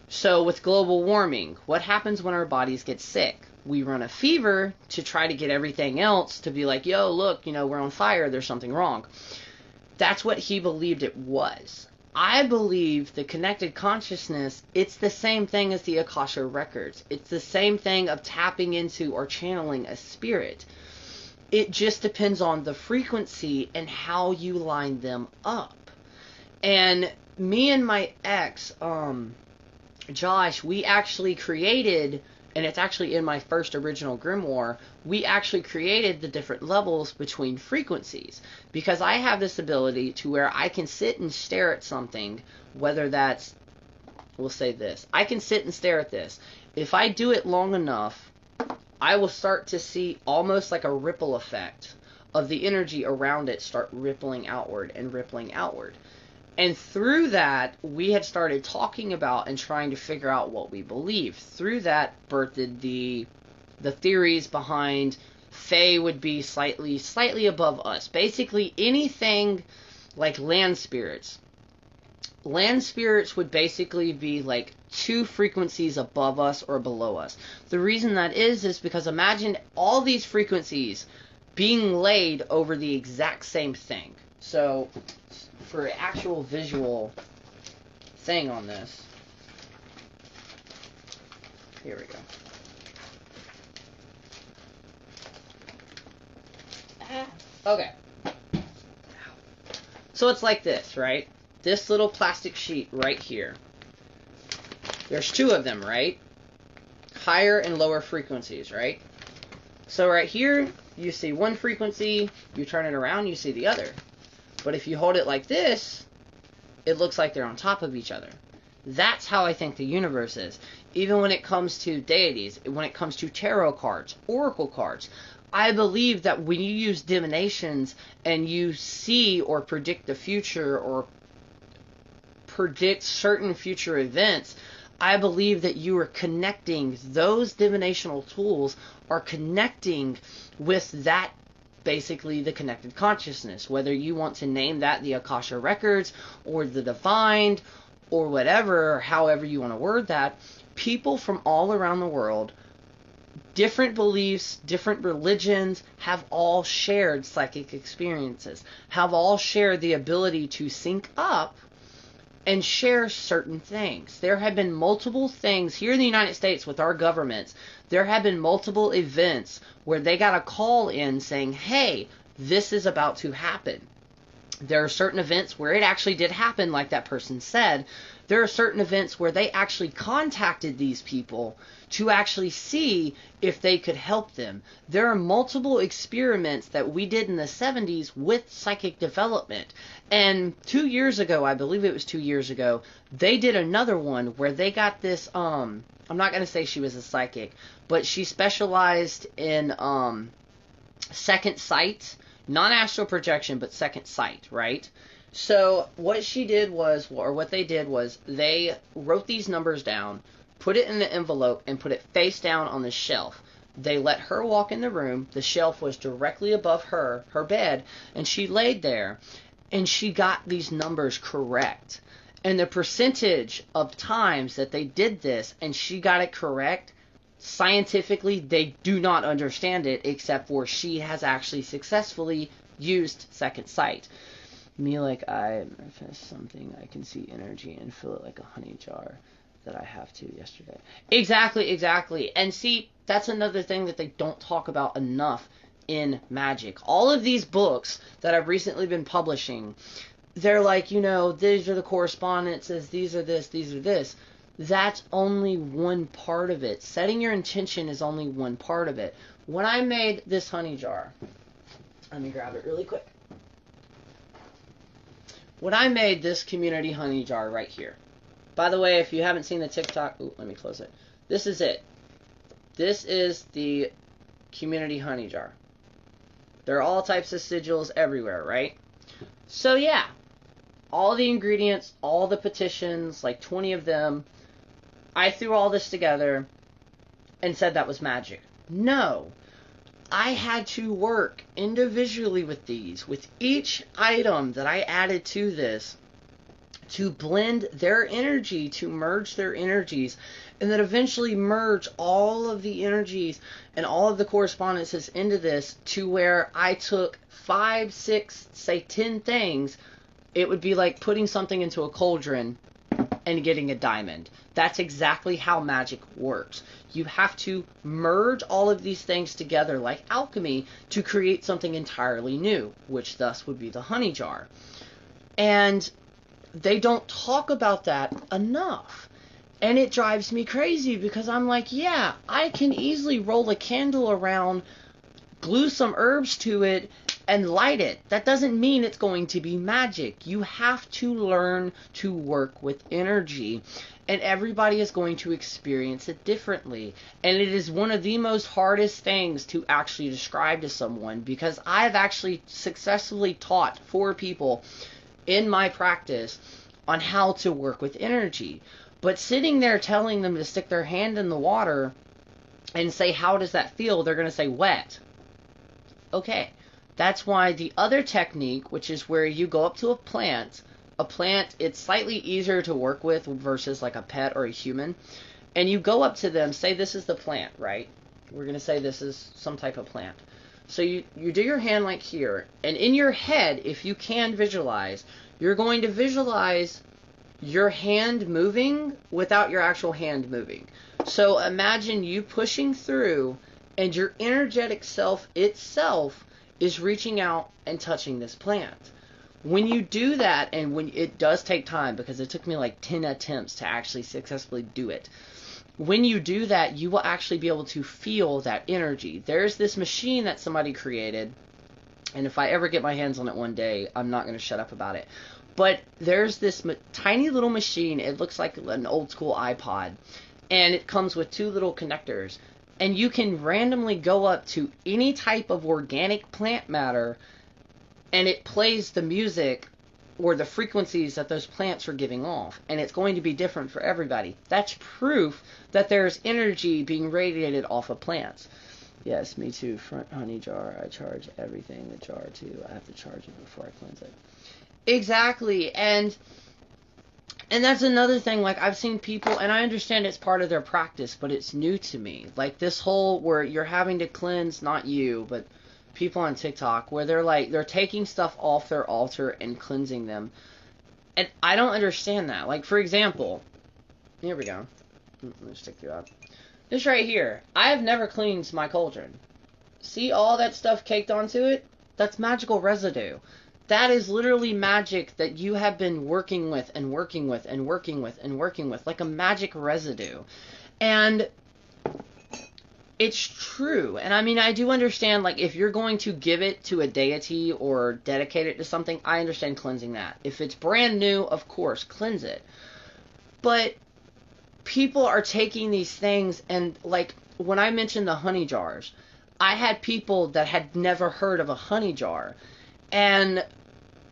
So with global warming, what happens when our bodies get sick? We run a fever to try to get everything else to be like, yo, look, we're on fire, there's something wrong. That's what he believed it was. I believe the connected consciousness, it's the same thing as the Akasha Records. It's the same thing of tapping into or channeling a spirit. It just depends on the frequency and how you line them up. And me and my ex, Josh, we actually created, and it's actually in my first original grimoire, we actually created the different levels between frequencies, because I have this ability to where I can sit and stare at something, whether that's, we'll say this, I can sit and stare at this. If I do it long enough, I will start to see almost like a ripple effect of the energy around it start rippling outward and rippling outward. And through that, we had started talking about and trying to figure out what we believe. Through that, birthed the theories behind Fae would be slightly above us. Basically, anything like land spirits. Land spirits would basically be like 2 frequencies above us or below us. The reason that is because imagine all these frequencies being laid over the exact same thing. So, for an actual visual thing on this, here we go. Okay. So it's like this, right? This little plastic sheet right here. There's 2 of them, right? Higher and lower frequencies, right? So right here, you see one frequency, you turn it around, you see the other. But if you hold it like this, it looks like they're on top of each other. That's how I think the universe is. Even when it comes to deities, when it comes to tarot cards, oracle cards, I believe that when you use divinations and you see or predict the future or predict certain future events, I believe that you are connecting, those divinational tools are connecting with that, basically the connected consciousness, whether you want to name that the Akasha Records or the divine or whatever, or however you want to word that. People from all around the world, different beliefs, different religions, have all shared psychic experiences, have all shared the ability to sync up and share certain things. There have been multiple things here in the United States with our governments. There have been multiple events where they got a call in saying, hey, this is about to happen. There are certain events where it actually did happen, like that person said. There are certain events where they actually contacted these people to actually see if they could help them. There are multiple experiments that we did in the 70s with psychic development. And 2 years ago, I believe it was 2 years ago, they did another one where they got this, I'm not going to say she was a psychic, but she specialized in second sight, non-astral projection, but second sight, right? So what she did was, or what they did was, they wrote these numbers down, put it in an envelope, and put it face down on the shelf. They let her walk in the room. The shelf was directly above her bed, and she laid there, and she got these numbers correct. And the percentage of times that they did this and she got it correct, scientifically, they do not understand it, except for she has actually successfully used second sight. Me, like I manifest something, I can see energy and feel it like a honey jar that I have to yesterday. Exactly. And see, that's another thing that they don't talk about enough in magic. All of these books that I've recently been publishing, they're like, you know, these are the correspondences, these are this. That's only one part of it. Setting your intention is only one part of it. When I made this honey jar, let me grab it really quick. When I made this community honey jar right here, by the way, if you haven't seen the TikTok, let me close it. This is it. This is the community honey jar. There are all types of sigils everywhere, right? So yeah, all the ingredients, all the petitions, like 20 of them, I threw all this together and said that was magic. No. I had to work individually with these, with each item that I added to this, to blend their energy, to merge their energies, and then eventually merge all of the energies and all of the correspondences into this to where I took 5, 6, say 10 things. It would be like putting something into a cauldron and getting a diamond. That's exactly how magic works. You have to merge all of these things together like alchemy to create something entirely new, which thus would be the honey jar. And they don't talk about that enough. And it drives me crazy because I'm like, yeah, I can easily roll a candle around, glue some herbs to it, and light it. That doesn't mean it's going to be magic. You have to learn to work with energy. And everybody is going to experience it differently. And it is one of the most hardest things to actually describe to someone, because I've actually successfully taught 4 people in my practice on how to work with energy. But sitting there telling them to stick their hand in the water and say, how does that feel? They're going to say wet. Okay. That's why the other technique, which is where you go up to a plant, it's slightly easier to work with versus like a pet or a human. And you go up to them, say this is the plant, right? We're going to say this is some type of plant. So you do your hand like here. And in your head, if you can visualize, you're going to visualize your hand moving without your actual hand moving. So imagine you pushing through and your energetic self itself is reaching out and touching this plant. When you do that, and when it does take time, because it took me like 10 attempts to actually successfully do it. When you do that, you will actually be able to feel that energy. There's this machine that somebody created, and if I ever get my hands on it one day, I'm not going to shut up about it. But there's this tiny little machine. It looks like an old school iPod, and it comes with 2 little connectors. And you can randomly go up to any type of organic plant matter, and it plays the music or the frequencies that those plants are giving off. And it's going to be different for everybody. That's proof that there's energy being radiated off of plants. Yes, me too. Front honey jar. I charge everything. The jar too. I have to charge it before I cleanse it. Exactly. And that's another thing, like, I've seen people, and I understand it's part of their practice, but it's new to me. Like, this whole, where you're having to cleanse, not you, but people on TikTok, where they're taking stuff off their altar and cleansing them. And I don't understand that. Like, for example, here we go. Let me stick you up. This right here. I have never cleansed my cauldron. See all that stuff caked onto it? That's magical residue. That is literally magic that you have been working with and working with and working with and working with, like a magic residue. And it's true. And I mean, I do understand, like, if you're going to give it to a deity or dedicate it to something, I understand cleansing that. If it's brand new, of course, cleanse it. But people are taking these things, and, like, when I mentioned the honey jars, I had people that had never heard of a honey jar. And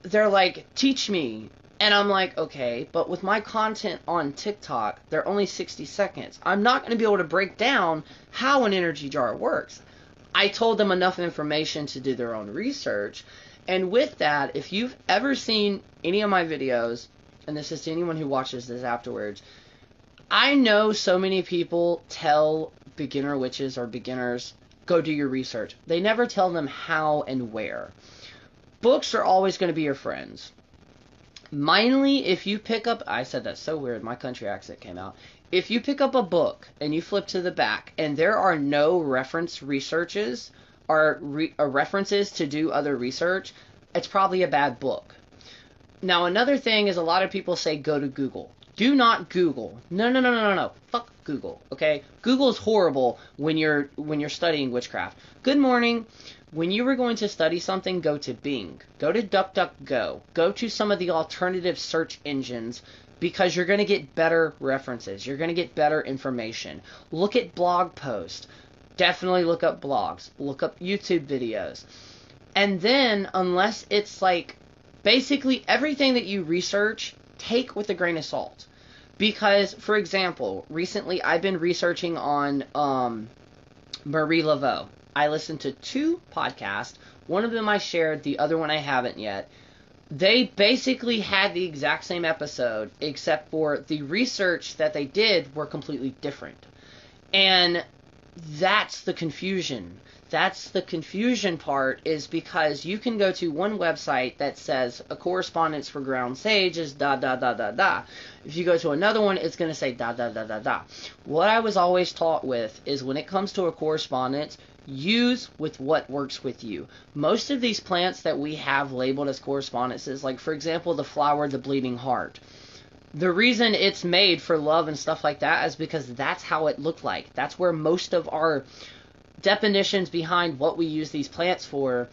they're like, teach me. And I'm like, okay, but with my content on TikTok, they're only 60 seconds. I'm not going to be able to break down how an energy jar works. I told them enough information to do their own research. And with that, if you've ever seen any of my videos, and this is to anyone who watches this afterwards, I know so many people tell beginner witches or beginners, go do your research. They never tell them how and where. Books are always going to be your friends. Mainly, if you pick up, I said that so weird, my country accent came out. If you pick up a book and you flip to the back and there are no reference researches or references to do other research, it's probably a bad book. Now, another thing is a lot of people say go to Google. Do not Google. No. Fuck Google, okay? Google is horrible when you're studying witchcraft. Good morning. When you were going to study something, go to Bing. Go to DuckDuckGo. Go to some of the alternative search engines because you're going to get better references. You're going to get better information. Look at blog posts. Definitely look up blogs. Look up YouTube videos. And then, unless it's like basically everything that you research, take with a grain of salt. Because, for example, recently I've been researching on Marie Laveau. I listened to 2 podcasts. One of them I shared, the other one I haven't yet. They basically had the exact same episode, except for the research that they did were completely different. And that's the confusion. That's the confusion part, is because you can go to one website that says a correspondence for ground sage is da da da da da. If you go to another one, it's going to say da da da da da. What I was always taught with is when it comes to a correspondence, use with what works with you. Most of these plants that we have labeled as correspondences, like for example the flower, the bleeding heart, the reason it's made for love and stuff like that is because that's how it looked like. That's where most of our definitions behind what we use these plants for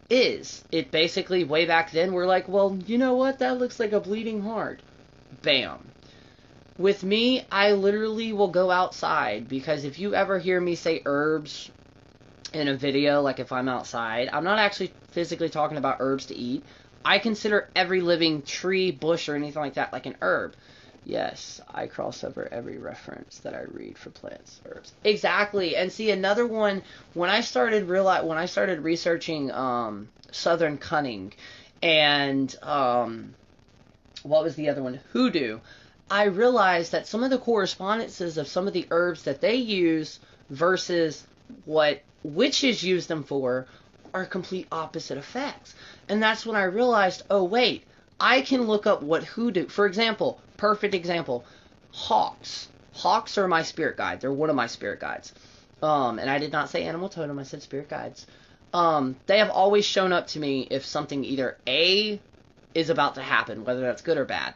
is. It basically, way back then, we're like, well, you know what? That looks like a bleeding heart. Bam. With me, I literally will go outside, because if you ever hear me say herbs in a video, like if I'm outside, I'm not actually physically talking about herbs to eat. I consider every living tree, bush, or anything like that like an herb. Yes, I cross over every reference that I read for plants, herbs. Exactly. And see, another one, when I started researching Southern Cunning and what was the other one? Hoodoo. I realized that some of the correspondences of some of the herbs that they use versus what witches use them for are complete opposite effects. And that's when I realized, oh wait, I can look up what hoodoo, for example, perfect example, hawks. Hawks are my spirit guide. They're one of my spirit guides. And I did not say animal totem, I said spirit guides. They have always shown up to me if something either A is about to happen, whether that's good or bad.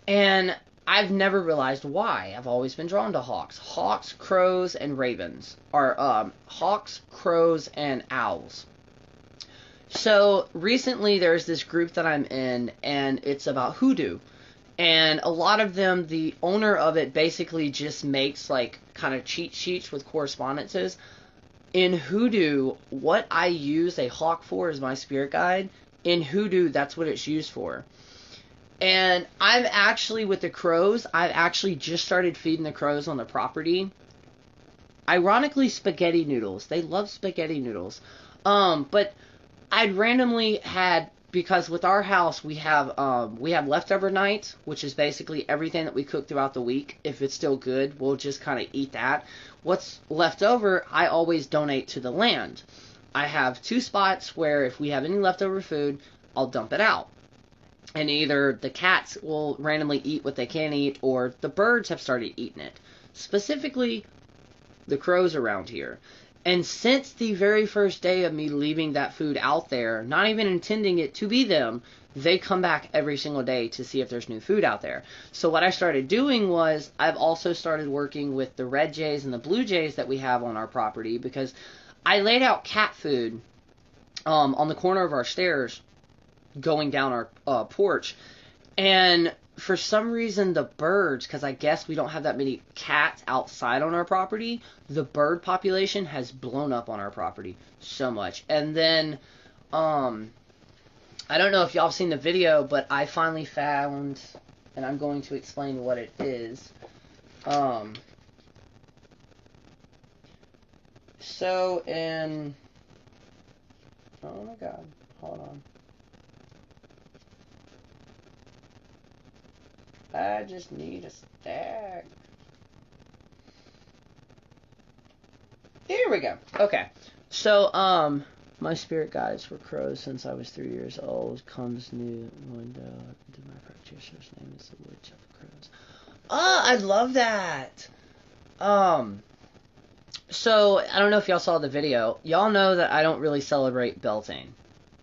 And I've never realized why. I've always been drawn to hawks. Hawks, crows, and ravens. Or hawks, crows, and owls. So recently there's this group that I'm in, and it's about hoodoo. And a lot of them, the owner of it basically just makes like kind of cheat sheets with correspondences. In hoodoo, what I use a hawk for is my spirit guide. In hoodoo, that's what it's used for. And I'm actually, with the crows, I've actually just started feeding the crows on the property. Ironically, spaghetti noodles. They love spaghetti noodles. But I'd randomly had, because with our house we have leftover nights, which is basically everything that we cook throughout the week. If it's still good, we'll just kind of eat that. What's left over, I always donate to the land. I have 2 spots where if we have any leftover food, I'll dump it out. And either the cats will randomly eat what they can eat, or the birds have started eating it. Specifically, the crows around here. And since the very first day of me leaving that food out there, not even intending it to be them, they come back every single day to see if there's new food out there. So what I started doing was, I've also started working with the red jays and the blue jays that we have on our property, because I laid out cat food on the corner of our stairs going down our porch. And for some reason, the birds, because I guess we don't have that many cats outside on our property, the bird population has blown up on our property so much. And then, I don't know if y'all have seen the video, but I finally found, and I'm going to explain what it is. So in, oh my god, hold on. I just need a stag. Here we go. Okay. So, my spirit guides were crows since I was 3 years old. Comes new window into my practitioner's name is the Witch of Crows. Oh, I love that. So, I don't know if y'all saw the video. Y'all know that I don't really celebrate Beltane.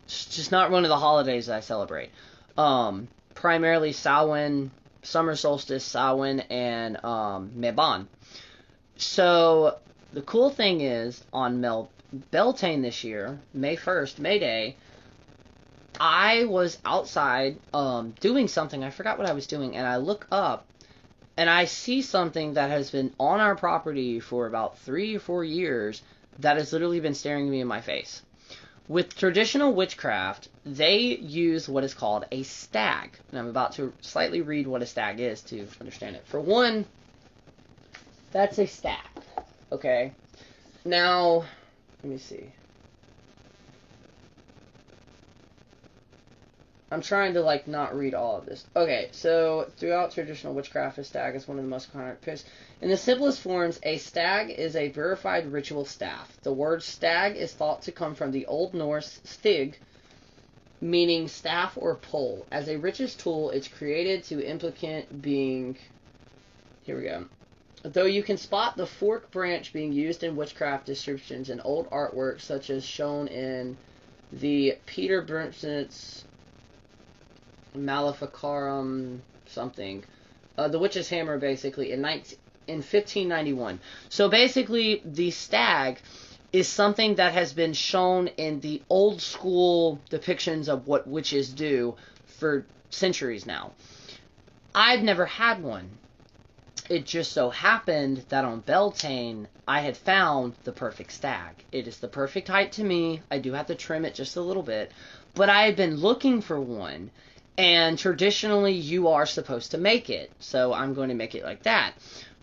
It's just not one of the holidays that I celebrate. Primarily Samhain, Summer Solstice, Samhain, and Mabon. So, the cool thing is, on Beltane this year, May 1st, May Day, I was outside doing something. I forgot what I was doing, and I look up, and I see something that has been on our property for about 3 or 4 years that has literally been staring me in my face. With traditional witchcraft, they use what is called a stag. And I'm about to slightly read what a stag is to understand it. For one, that's a stag. Okay? Now, let me see. I'm trying to, not read all of this. Okay, so throughout traditional witchcraft, a stag is one of the most common appears. In the simplest forms, a stag is a verified ritual staff. The word stag is thought to come from the Old Norse stig, meaning staff or pole. As a ritual tool, it's created to implicate being... Here we go. Though you can spot the fork branch being used in witchcraft descriptions in old artwork, such as shown in the Peter Bernstein's Maleficarum something, the witch's hammer, basically, in 1591. So basically, the stag is something that has been shown in the old school depictions of what witches do for centuries now. I've never had one. It just so happened that on Beltane, I had found the perfect stag. It is the perfect height to me. I do have to trim it just a little bit. But I had been looking for one, and traditionally you are supposed to make it. So I'm going to make it like that.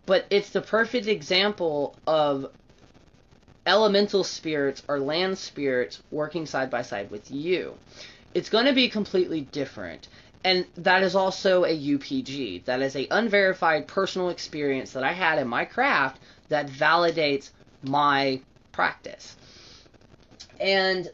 But it's the perfect example of elemental spirits or land spirits working side by side with you. It's going to be completely different. And that is also a UPG. That is a unverified personal experience that I had in my craft that validates my practice. And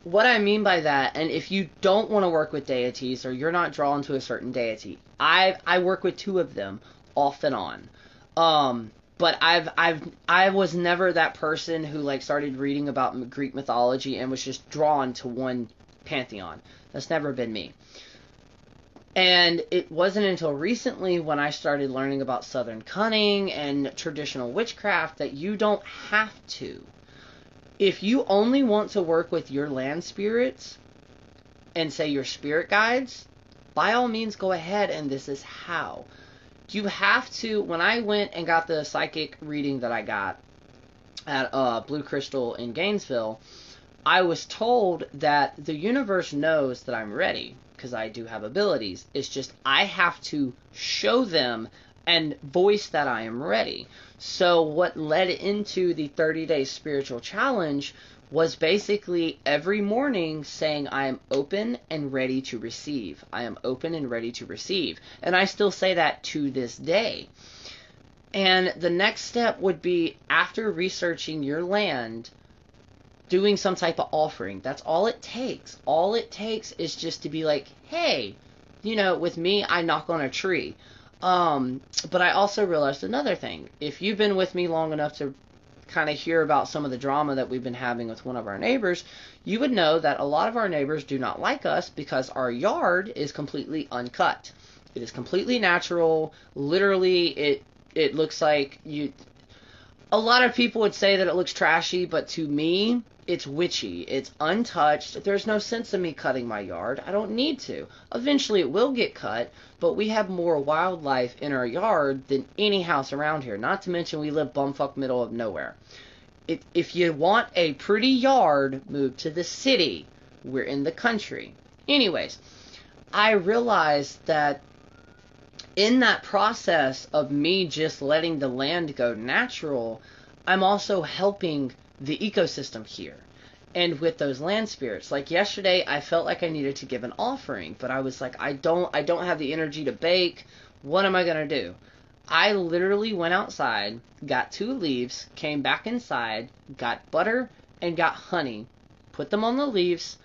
what I mean by that, and if you don't want to work with deities or you're not drawn to a certain deity, I work with 2 of them off and on. But I was never that person who started reading about Greek mythology and was just drawn to one pantheon. That's never been me. And it wasn't until recently when I started learning about Southern cunning and traditional witchcraft that you don't have to. If you only want to work with your land spirits and say your spirit guides, by all means go ahead, and this is how. You have to, when I went and got the psychic reading that I got at Blue Crystal in Gainesville, I was told that the universe knows that I'm ready, because I do have abilities. It's just I have to show them and voice that I am ready. So what led into the 30-day spiritual challenge was basically every morning saying I am open and ready to receive. I am open and ready to receive. And I still say that to this day. And the next step would be, after researching your land, doing some type of offering. That's all it takes. All it takes is just to be like, hey, with me, I knock on a tree. But I also realized another thing. If you've been with me long enough to kind of hear about some of the drama that we've been having with one of our neighbors, you would know that a lot of our neighbors do not like us because our yard is completely uncut. It is completely natural. Literally, it looks like you... A lot of people would say that it looks trashy, but to me, it's witchy. It's untouched. There's no sense of me cutting my yard. I don't need to. Eventually it will get cut, but we have more wildlife in our yard than any house around here. Not to mention we live bumfuck middle of nowhere. If you want a pretty yard, move to the city. We're in the country. Anyways, I realized that in that process of me just letting the land go natural, I'm also helping the ecosystem here. And with those land spirits, like yesterday, I felt like I needed to give an offering, but I was like, I don't have the energy to bake. What am I going to do? I literally went outside, got 2 leaves, came back inside, got butter, and got honey, put them on the leaves,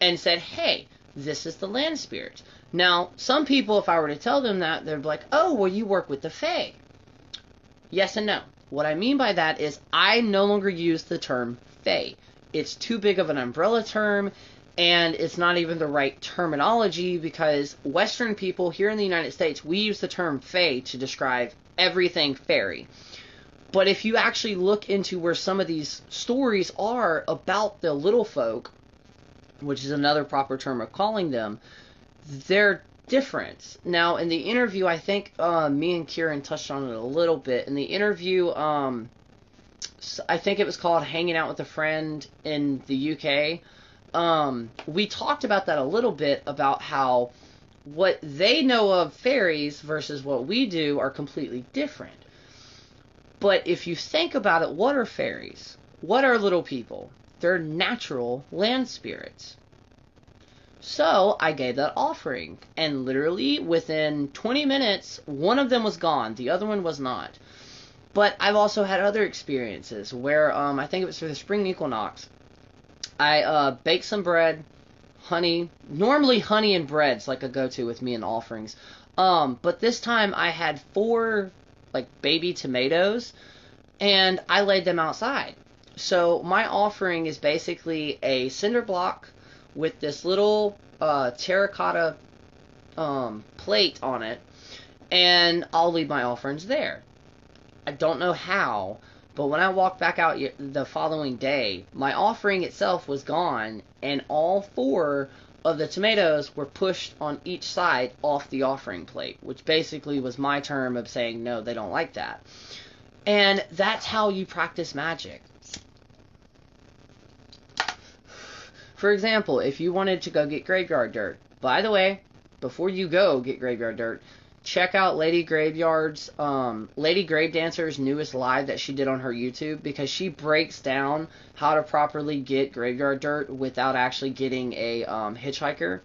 and said, hey, this is the land spirit. Now, some people, if I were to tell them that, they'd be like, oh, well, you work with the Fae. Yes and no. What I mean by that is I no longer use the term Fae. It's too big of an umbrella term, and it's not even the right terminology, because Western people here in the United States, we use the term Fae to describe everything fairy. But if you actually look into where some of these stories are about the little folk, which is another proper term of calling them, they're different. Now, in the interview, I think me and Kieran touched on it a little bit. In the interview, I think it was called Hanging Out with a Friend in the UK. We talked about that a little bit, about how what they know of fairies versus what we do are completely different. But if you think about it, what are fairies? What are little people? They're natural land spirits. So I gave that offering, and literally within 20 minutes, one of them was gone. The other one was not. But I've also had other experiences where, I think it was for the spring equinox, I baked some bread, honey. Normally honey and bread's like a go-to with me in offerings. But this time I had 4 like baby tomatoes, and I laid them outside. So my offering is basically a cinder block with this little terracotta plate on it, and I'll leave my offerings there. I don't know how, but when I walked back out the following day, my offering itself was gone, and all 4 of the tomatoes were pushed on each side off the offering plate, which basically was my term of saying, no, they don't like that. And that's how you practice magic. For example, if you wanted to go get graveyard dirt, by the way, before you go get graveyard dirt, check out Lady Gravedancer's newest live that she did on her YouTube, because she breaks down how to properly get graveyard dirt without actually getting a hitchhiker,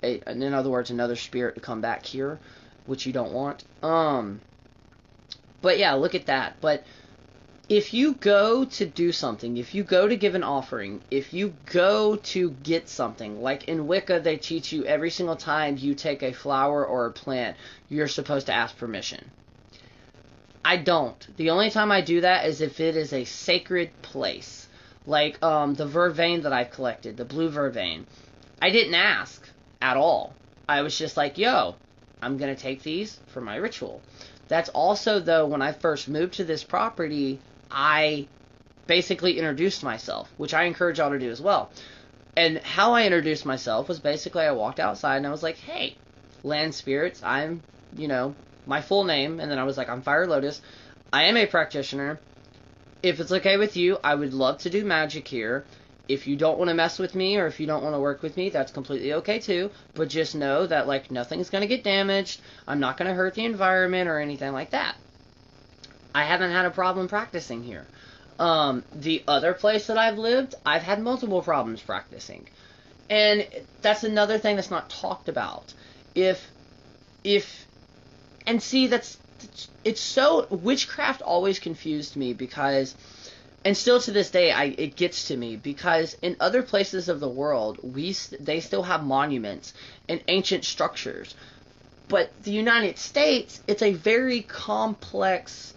in other words, another spirit to come back here, which you don't want. But yeah, look at that. But if you go to do something, if you go to give an offering, if you go to get something, like in Wicca, they teach you every single time you take a flower or a plant, you're supposed to ask permission. I don't. The only time I do that is if it is a sacred place. Like the vervain that I've collected, the blue vervain. I didn't ask at all. I was just like, yo, I'm going to take these for my ritual. That's also, though, when I first moved to this property, I basically introduced myself, which I encourage y'all to do as well. And how I introduced myself was basically I walked outside and I was like, hey, land spirits, I'm, my full name. And then I was like, I'm Fire Lotus. I am a practitioner. If it's okay with you, I would love to do magic here. If you don't want to mess with me or if you don't want to work with me, that's completely okay too. But just know that, like, nothing's going to get damaged. I'm not going to hurt the environment or anything like that. I haven't had a problem practicing here. The other place that I've lived, I've had multiple problems practicing. And that's another thing that's not talked about. It's so, witchcraft always confused me because, and still to this day, it gets to me, because in other places of the world, they still have monuments and ancient structures. But the United States, it's a very complex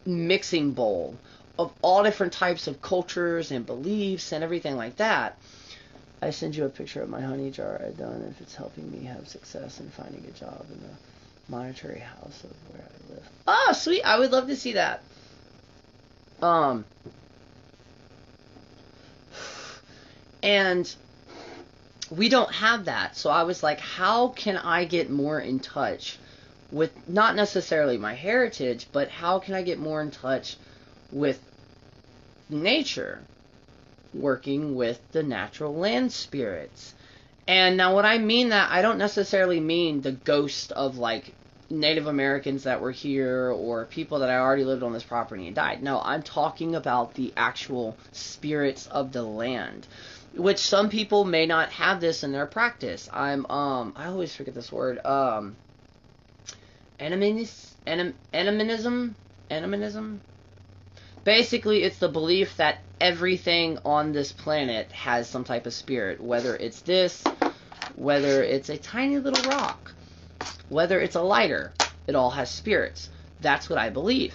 mixing bowl of all different types of cultures and beliefs and everything like that. I send you a picture of my honey jar I've done if it's helping me have success in finding a job in the monetary house of where I live. Oh, sweet. I would love to see that. And we don't have that. So I was like, how can I get more in touch with not necessarily my heritage, but how can I get more in touch with nature, working with the natural land spirits? And now when I mean that, I don't necessarily mean the ghost of like Native Americans that were here or people that I already lived on this property and died. No, I'm talking about the actual spirits of the land, which some people may not have this in their practice. I always forget this word. animism. Basically, it's the belief that everything on this planet has some type of spirit, whether it's this, whether it's a tiny little rock, whether it's a lighter, it all has spirits. That's what I believe.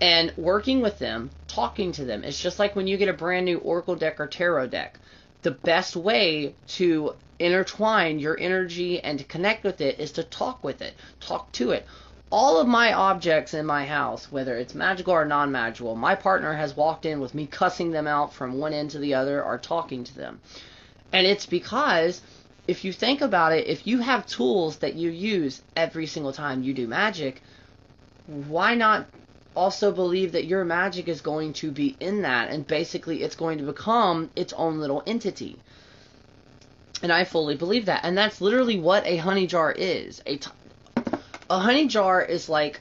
And working with them, talking to them, it's just like when you get a brand new Oracle deck or Tarot deck. The best way to intertwine your energy and to connect with it is to talk with it, talk to it. All of my objects in my house, whether it's magical or non-magical, my partner has walked in with me cussing them out from one end to the other or talking to them. And it's because, if you think about it, if you have tools that you use every single time you do magic, why not also believe that your magic is going to be in that, and basically it's going to become its own little entity? And I fully believe that. And that's literally what a honey jar is. A honey jar is like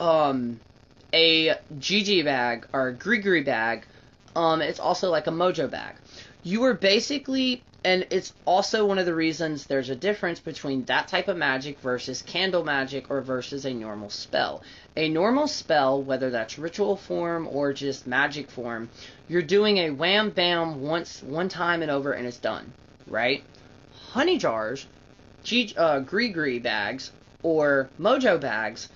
a Gigi bag or a Grigri bag. It's also like a mojo bag. You are basically, and it's also one of the reasons there's a difference between that type of magic versus candle magic or versus a normal spell. A normal spell, whether that's ritual form or just magic form, you're doing a wham bam one time and over and it's done, right? Honey jars, Grigri bags, or mojo bags,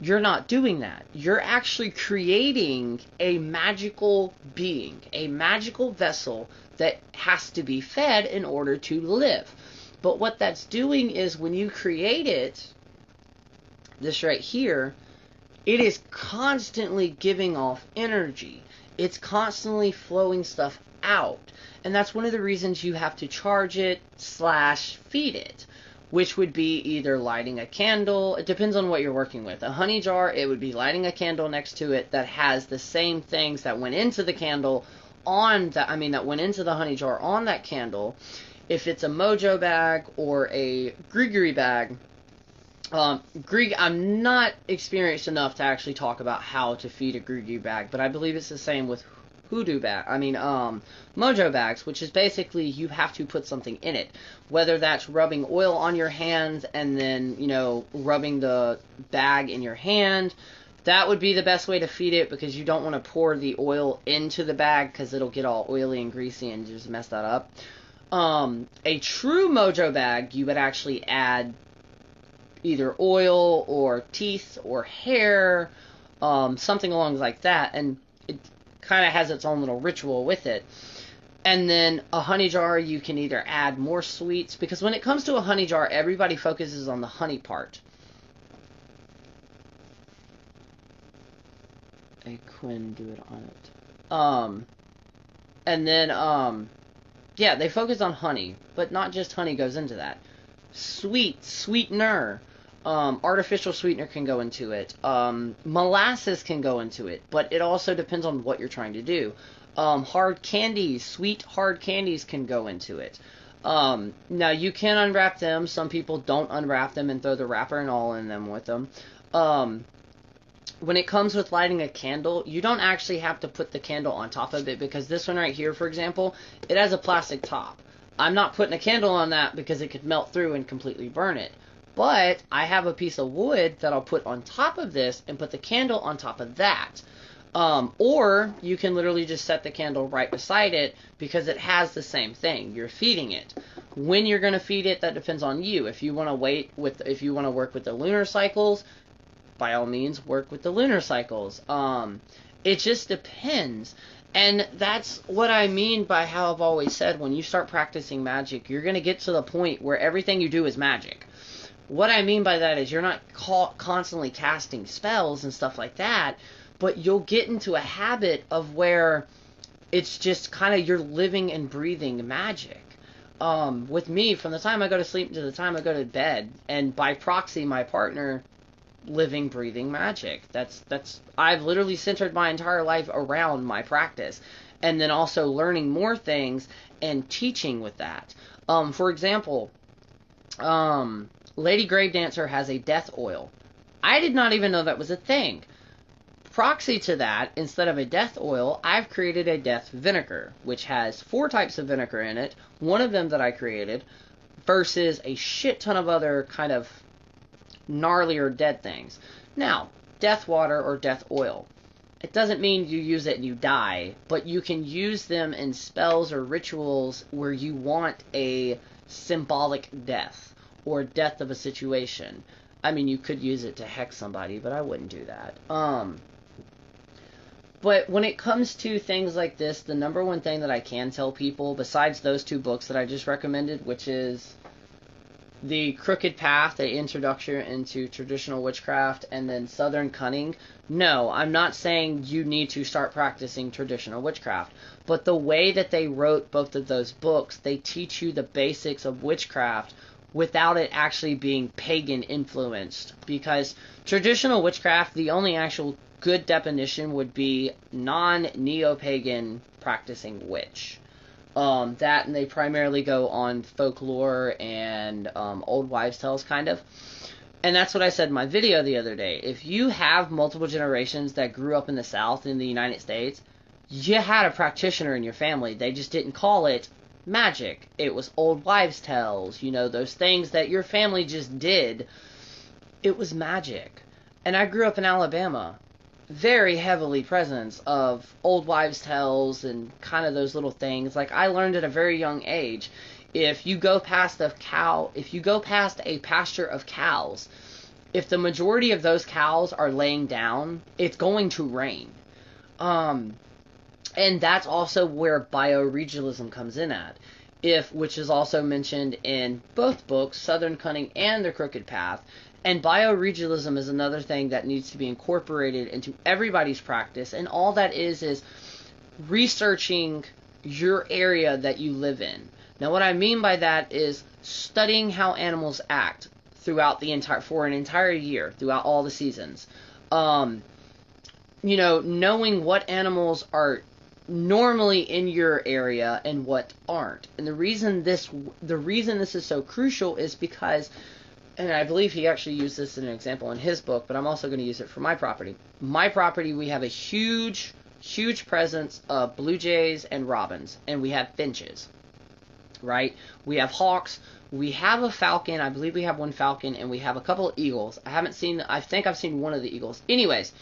you're not doing that. You're actually creating a magical being, a magical vessel that has to be fed in order to live. But what that's doing is when you create it, this right here, it is constantly giving off energy. It's constantly flowing stuff out. And that's one of the reasons you have to charge it / feed it, which would be either lighting a candle. It depends on what you're working with. A honey jar, it would be lighting a candle next to it that has the same things that went into the candle that went into the honey jar on that candle. If it's a mojo bag or a Grigri bag, I'm not experienced enough to actually talk about how to feed a Grigri bag, but I believe it's the same with mojo bags, which is basically you have to put something in it, whether that's rubbing oil on your hands and then, rubbing the bag in your hand. That would be the best way to feed it, because you don't want to pour the oil into the bag because it'll get all oily and greasy and just mess that up. A true mojo bag, you would actually add either oil or teeth or hair, something along like that, and it kind of has its own little ritual with it. And then a honey jar, you can either add more sweets, because when it comes to a honey jar, everybody focuses on the honey part. A Quinn do it on it. And then, they focus on honey, but not just honey goes into that. Sweetener. Artificial sweetener can go into it. Molasses can go into it, but it also depends on what you're trying to do. Hard candies, sweet hard candies can go into it. Now you can unwrap them. Some people don't unwrap them and throw the wrapper and all in them with them. When it comes with lighting a candle, you don't actually have to put the candle on top of it, because this one right here, for example, it has a plastic top. I'm not putting a candle on that because it could melt through and completely burn it. But I have a piece of wood that I'll put on top of this and put the candle on top of that. Or you can literally just set the candle right beside it, because it has the same thing. You're feeding it. When you're going to feed it, that depends on you. If you want to work with the lunar cycles, by all means, work with the lunar cycles. It just depends. And that's what I mean by how I've always said, when you start practicing magic, you're going to get to the point where everything you do is magic. What I mean by that is you're not constantly casting spells and stuff like that, but you'll get into a habit of where it's just kind of you're living and breathing magic. With me, from the time I go to sleep to the time I go to bed, and by proxy, my partner, living, breathing magic. I've literally centered my entire life around my practice, and then also learning more things and teaching with that. For example, Lady Gravedancer has a death oil. I did not even know that was a thing. Proxy to that, instead of a death oil, I've created a death vinegar, which has 4 types of vinegar in it, one of them that I created, versus a shit ton of other kind of gnarly or dead things. Now, death water or death oil. It doesn't mean you use it and you die, but you can use them in spells or rituals where you want a symbolic death or death of a situation. I mean, you could use it to hex somebody, but I wouldn't do that. But when it comes to things like this, the number one thing that I can tell people, besides those 2 books that I just recommended, which is The Crooked Path, the introduction into traditional witchcraft, and then Southern Cunning. No, I'm not saying you need to start practicing traditional witchcraft. But the way that they wrote both of those books, they teach you the basics of witchcraft without it actually being pagan influenced. Because traditional witchcraft, the only actual good definition would be non-neo-pagan practicing witch. That, and they primarily go on folklore and old wives' tales, kind of. And that's what I said in my video the other day. If you have multiple generations that grew up in the South in the United States, you had a practitioner in your family. They just didn't call it magic. It was old wives' tales, you know, those things that your family just did. It was magic. And I grew up in Alabama. Very heavily presence of old wives' tales and kind of those little things. Like, I learned at a very young age, if you go past a pasture of cows, if the majority of those cows are laying down, it's going to rain. And that's also where Bio-Regionalism comes in at. Which is also mentioned in both books, Southern Cunning and The Crooked Path. And Bio-Regionalism is another thing that needs to be incorporated into everybody's practice. And all that is researching your area that you live in. Now, what I mean by that is studying how animals act throughout for an entire year, throughout all the seasons. Knowing what animals are normally in your area and what aren't. And the reason this is so crucial is because, and I believe he actually used this as an example in his book, but I'm also going to use it for my property. My property, we have a huge presence of blue jays and robins, and we have finches, right? We have hawks, we have a falcon, I believe we have one falcon, and we have a couple of eagles. I think I've seen one of the eagles. Anyways,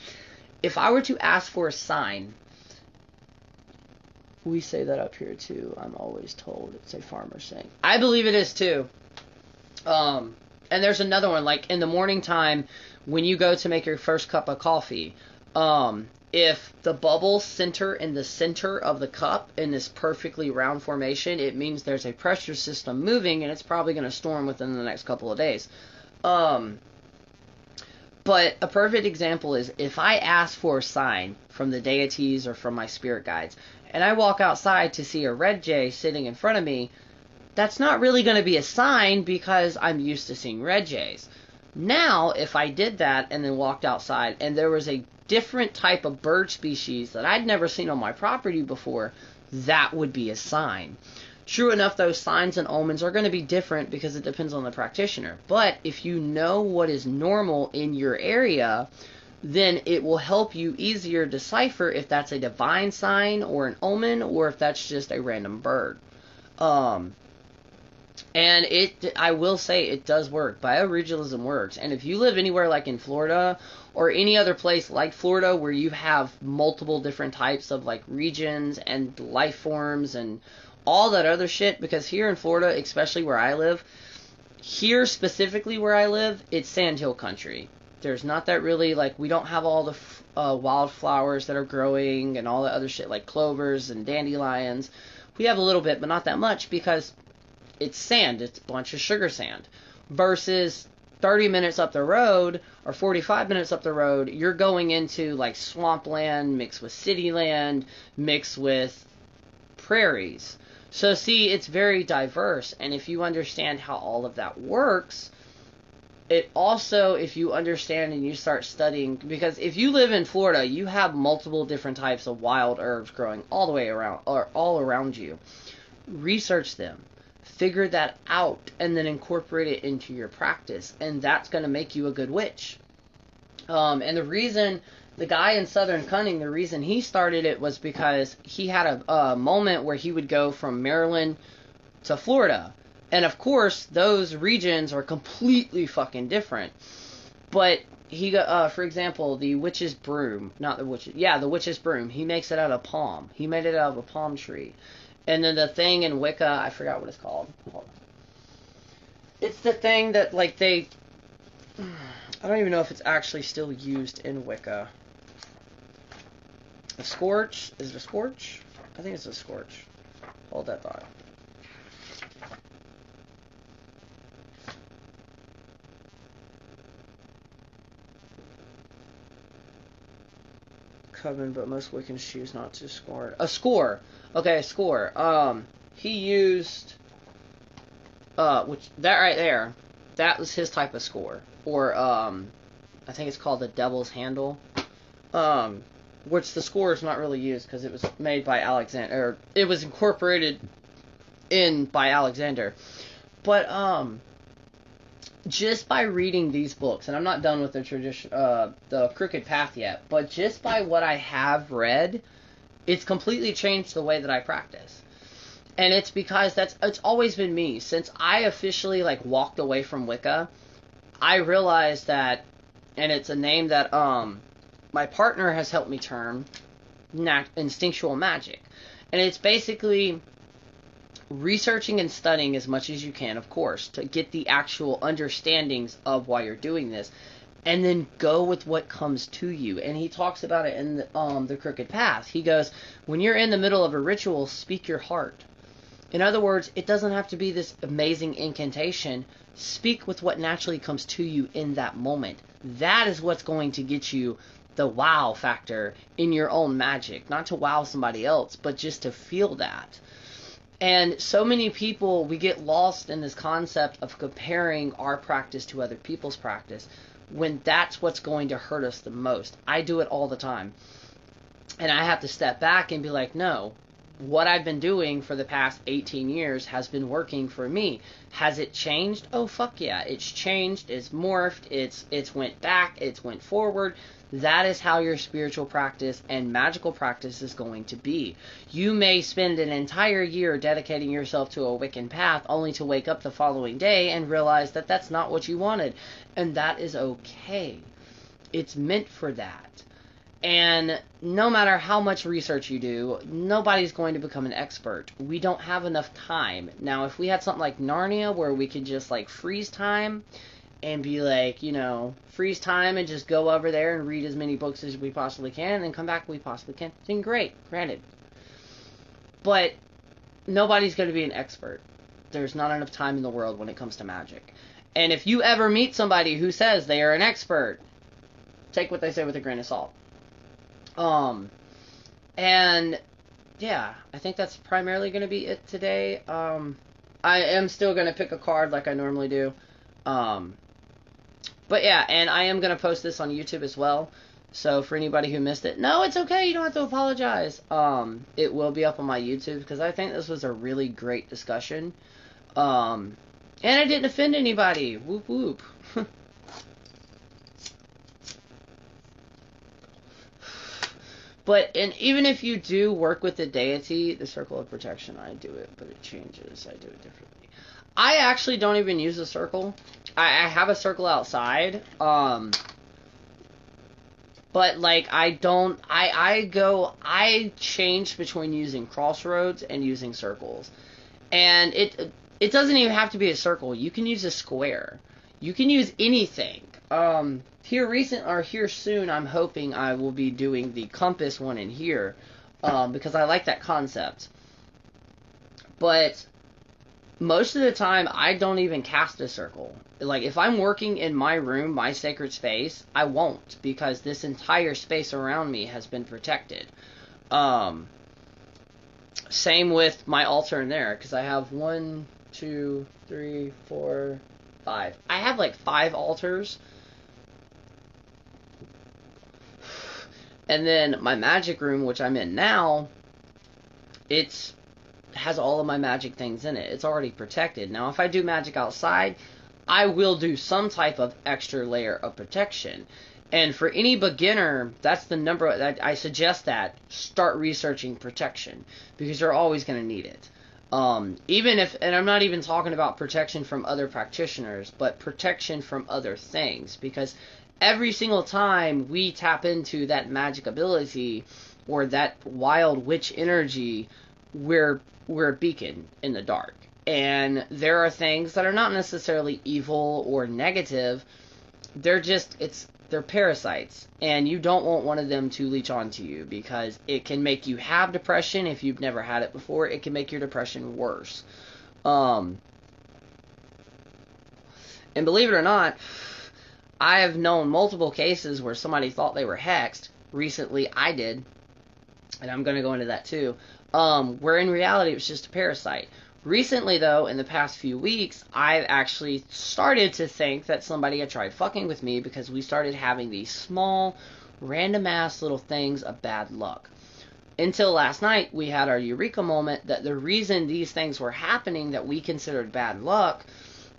if I were to ask for a sign, we say that up here too, I'm always told it's a farmer saying. I believe it is too. And there's another one, like in the morning time, when you go to make your first cup of coffee, if the bubbles center in the center of the cup in this perfectly round formation, it means there's a pressure system moving, and it's probably going to storm within the next couple of days. But a perfect example is if I ask for a sign from the deities or from my spirit guides, and I walk outside to see a red jay sitting in front of me, that's not really going to be a sign because I'm used to seeing red jays. Now, if I did that and then walked outside and there was a different type of bird species that I'd never seen on my property before, that would be a sign. True enough, those signs and omens are going to be different because it depends on the practitioner. But if you know what is normal in your area, then it will help you easier decipher if that's a divine sign or an omen or if that's just a random bird. And I will say it does work. Bio-Regionalism works. And if you live anywhere like in Florida or any other place like Florida where you have multiple different types of like regions and life forms and all that other shit, because here in Florida, especially where I live, here specifically where I live, it's sandhill country. There's not that really, like, we don't have all the wildflowers that are growing and all that other shit like clovers and dandelions. We have a little bit, but not that much because it's sand. It's a bunch of sugar sand. Versus 30 minutes up the road or 45 minutes up the road, you're going into like swampland mixed with city land mixed with prairies. So see, it's very diverse. And if you understand how all of that works, it also, if you understand and you start studying, because if you live in Florida, you have multiple different types of wild herbs growing all the way around, or all around you. Research them. Figure that out and then incorporate it into your practice, and that's going to make you a good witch. And the reason the guy in Southern Cunning, the reason he started it was because he had a moment where he would go from Maryland to Florida. And of course, those regions are completely fucking different. But for example, the witch's broom, not the witch's, yeah, the witch's broom, he makes it out of palm. He made it out of a palm tree. And then the thing in Wicca, I forgot what it's called. Hold on. It's the thing that, like, I don't even know if it's actually still used in Wicca. A scorch? Is it a scorch? I think it's a scorch. Hold that thought. Coven, but most Wiccans choose not to score. A score. Okay, a score. He used, which, that right there, that was his type of score. Or, I think it's called the Devil's Handle. Which the score is not really used because it was made by Alexander, or it was incorporated by Alexander. But, just by reading these books, and I'm not done with the Crooked Path yet, but just by what I have read, it's completely changed the way that I practice. And it's because it's always been me. Since I officially, like, walked away from Wicca, I realized that, and it's a name that, my partner has helped me term, instinctual magic. And it's basically researching and studying as much as you can, of course, to get the actual understandings of why you're doing this, and then go with what comes to you. And he talks about it in the Crooked Path. He goes, when you're in the middle of a ritual, speak your heart. In other words, it doesn't have to be this amazing incantation. Speak with what naturally comes to you in that moment. That is what's going to get you the wow factor in your own magic. Not to wow somebody else, but just to feel that. And so many people, we get lost in this concept of comparing our practice to other people's practice, when that's what's going to hurt us the most. I do it all the time. And I have to step back and be like, no, what I've been doing for the past 18 years has been working for me. Has it changed? Oh, fuck yeah. It's changed, it's morphed, it's went back, it's went forward. That is how your spiritual practice and magical practice is going to be. You may spend an entire year dedicating yourself to a Wiccan path only to wake up the following day and realize that that's not what you wanted. And that is okay. It's meant for that. And no matter how much research you do, nobody's going to become an expert. We don't have enough time. Now, if we had something like Narnia where we could just, like, freeze time and be like, you know, freeze time and just go over there and read as many books as we possibly can and then come back when we possibly can, then great, granted. But nobody's going to be an expert. There's not enough time in the world when it comes to magic. And if you ever meet somebody who says they are an expert, take what they say with a grain of salt. And yeah, I think that's primarily going to be it today. I am still going to pick a card like I normally do. But yeah, and I am going to post this on YouTube as well. So for anybody who missed it, no, it's okay. You don't have to apologize. It will be up on my YouTube because I think this was a really great discussion. And I didn't offend anybody. Whoop whoop. But, and even if you do work with the deity, the circle of protection, I do it, but it changes. I do it differently. I actually don't even use a circle. I have a circle outside. But, like, I change between using crossroads and using circles. And it doesn't even have to be a circle. You can use a square. You can use anything. Here soon, I'm hoping I will be doing the compass one in here, because I like that concept. But most of the time, I don't even cast a circle. Like, if I'm working in my room, my sacred space, I won't, because this entire space around me has been protected. Same with my altar in there, because I have 1, 2, 3, 4, 5. I have like 5 altars. And then my magic room, which I'm in now, it has all of my magic things in it. It's already protected. Now, if I do magic outside, I will do some type of extra layer of protection. And for any beginner, that's the number that I suggest, that start researching protection, because you're always going to need it. Even if, and I'm not even talking about protection from other practitioners, but protection from other things, because every single time we tap into that magic ability or that wild witch energy, we're a beacon in the dark. And there are things that are not necessarily evil or negative. They're parasites, and you don't want one of them to leech onto you, because it can make you have depression if you've never had it before. It can make your depression worse. And believe it or not, I have known multiple cases where somebody thought they were hexed. Recently, I did, and I'm going to go into that too, where in reality it was just a parasite. Recently, though, in the past few weeks, I've actually started to think that somebody had tried fucking with me, because we started having these small, random-ass little things of bad luck. Until last night, we had our eureka moment that the reason these things were happening that we considered bad luck,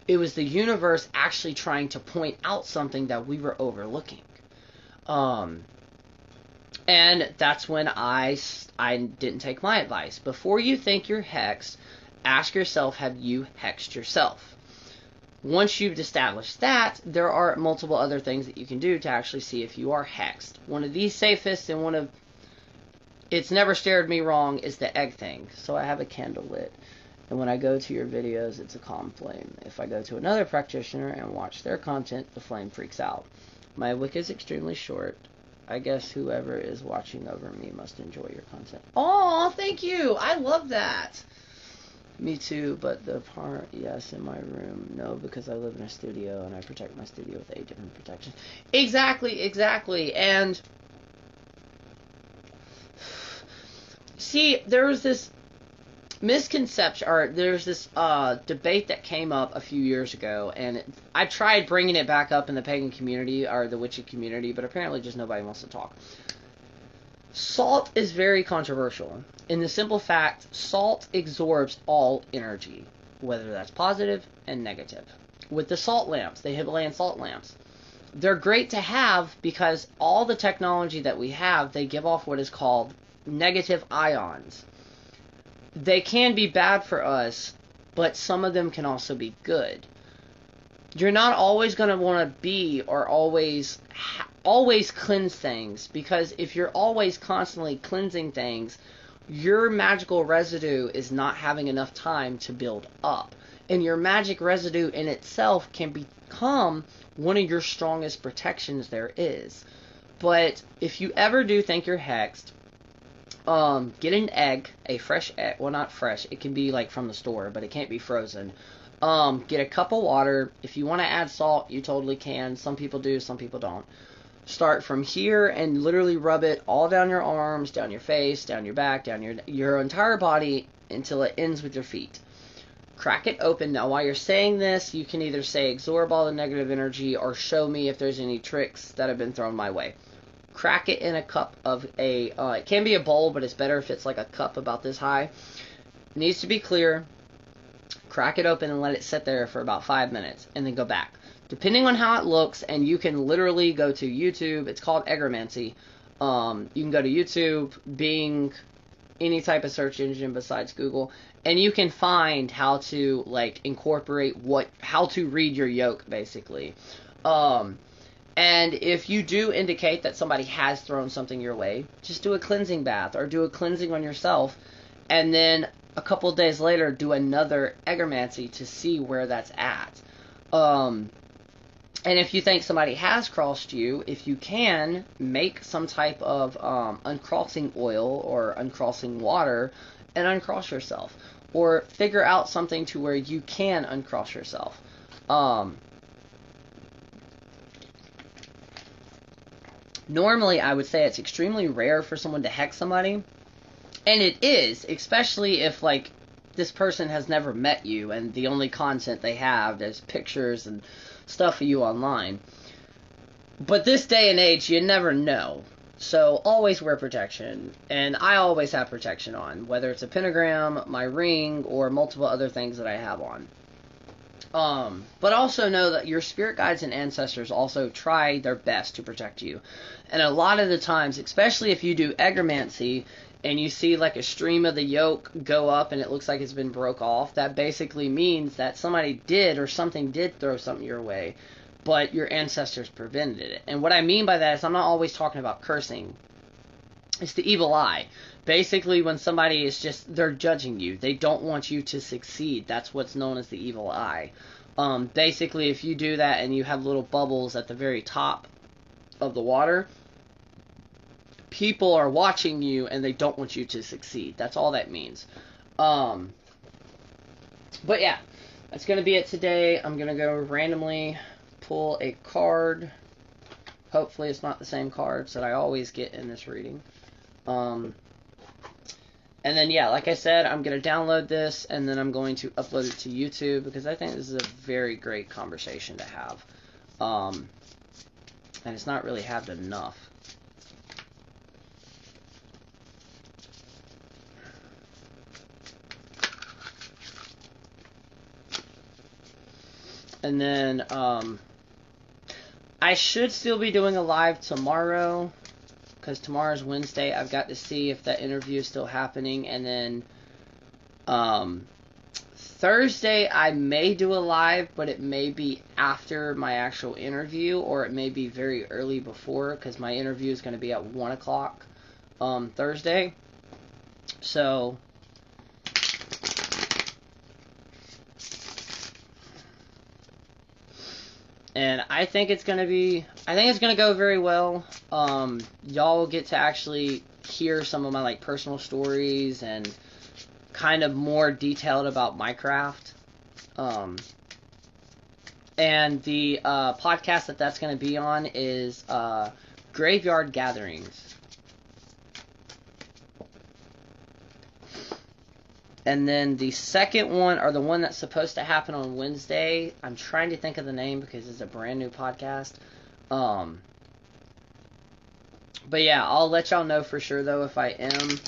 it was the universe actually trying to point out something that we were overlooking. And that's when I didn't take my advice. Before you think you're hexed, ask yourself, have you hexed yourself? Once you've established that, there are multiple other things that you can do to actually see if you are hexed. One of the safest and it's never steered me wrong, is the egg thing. So I have a candle lit, and when I go to your videos, it's a calm flame. If I go to another practitioner and watch their content, the flame freaks out. My wick is extremely short. I guess whoever is watching over me must enjoy your content. Oh, thank you. I love that. Me too, but the part, yes, in my room, no, because I live in a studio and I protect my studio with 8 different protections. Exactly. And see, there was this misconception, or there's this debate that came up a few years ago, and I tried bringing it back up in the pagan community, or the witchy community, but apparently just nobody wants to talk. Salt is very controversial. In the simple fact, salt absorbs all energy, whether that's positive and negative. With the salt lamps, the Himalayan salt lamps, they're great to have because all the technology that we have, they give off what is called negative ions. They can be bad for us, but some of them can also be good. You're not always going to want to be or always cleanse things, because if you're always constantly cleansing things, your magical residue is not having enough time to build up. And your magic residue in itself can become one of your strongest protections there is. But if you ever do think you're hexed, get an egg, a fresh egg. Well, not fresh. It can be like from the store, but it can't be frozen. Get a cup of water. If you want to add salt, you totally can. Some people do, some people don't. Start from here and literally rub it all down your arms, down your face, down your back, down your entire body until it ends with your feet. Crack it open. Now, while you're saying this, you can either say absorb all the negative energy or show me if there's any tricks that have been thrown my way. Crack it in a cup of it can be a bowl, but it's better if it's like a cup about this high. It needs to be clear. Crack it open and let it sit there for about 5 minutes, and then go back. Depending on how it looks, and you can literally go to YouTube. It's called eggromancy. You can go to YouTube, Bing, any type of search engine besides Google, and you can find how to incorporate how to read your yoke, basically. And if you do indicate that somebody has thrown something your way, just do a cleansing bath or do a cleansing on yourself, and then a couple of days later do another eggromancy to see where that's at. And if you think somebody has crossed you, if you can, make some type of uncrossing oil or uncrossing water and uncross yourself. Or figure out something to where you can uncross yourself. Normally, I would say it's extremely rare for someone to hex somebody. And it is, especially if, this person has never met you and the only content they have is pictures and stuff of you online. But this day and age, you never know. So always wear protection. And I always have protection on, whether it's a pentagram, my ring, or multiple other things that I have on. But also know that your spirit guides and ancestors also try their best to protect you. And a lot of the times, especially if you do eggromancy, and you see like a stream of the yolk go up and it looks like it's been broke off, that basically means that somebody did or something did throw something your way, but your ancestors prevented it. And what I mean by that is I'm not always talking about cursing. It's the evil eye. Basically, when somebody is just, they're judging you. They don't want you to succeed. That's what's known as the evil eye. Basically, if you do that and you have little bubbles at the very top of the water, people are watching you and they don't want you to succeed. That's all that means. But yeah, that's going to be it today. I'm going to go randomly pull a card. Hopefully it's not the same cards that I always get in this reading. And then, yeah, like I said, I'm going to download this, and then I'm going to upload it to YouTube, because I think this is a very great conversation to have. And it's not really had enough. And then, I should still be doing a live tomorrow, because tomorrow's Wednesday. I've got to see if that interview is still happening. And then Thursday I may do a live, but it may be after my actual interview, or it may be very early before, because my interview is going to be at 1 o'clock Thursday. So and I think it's going to go very well. Y'all will get to actually hear some of my like personal stories and kind of more detailed about my craft. And the podcast that's going to be on is Graveyard Gatherings. And then the second one, or the one that's supposed to happen on Wednesday, I'm trying to think of the name because it's a brand new podcast. But yeah, I'll let y'all know for sure though if I am.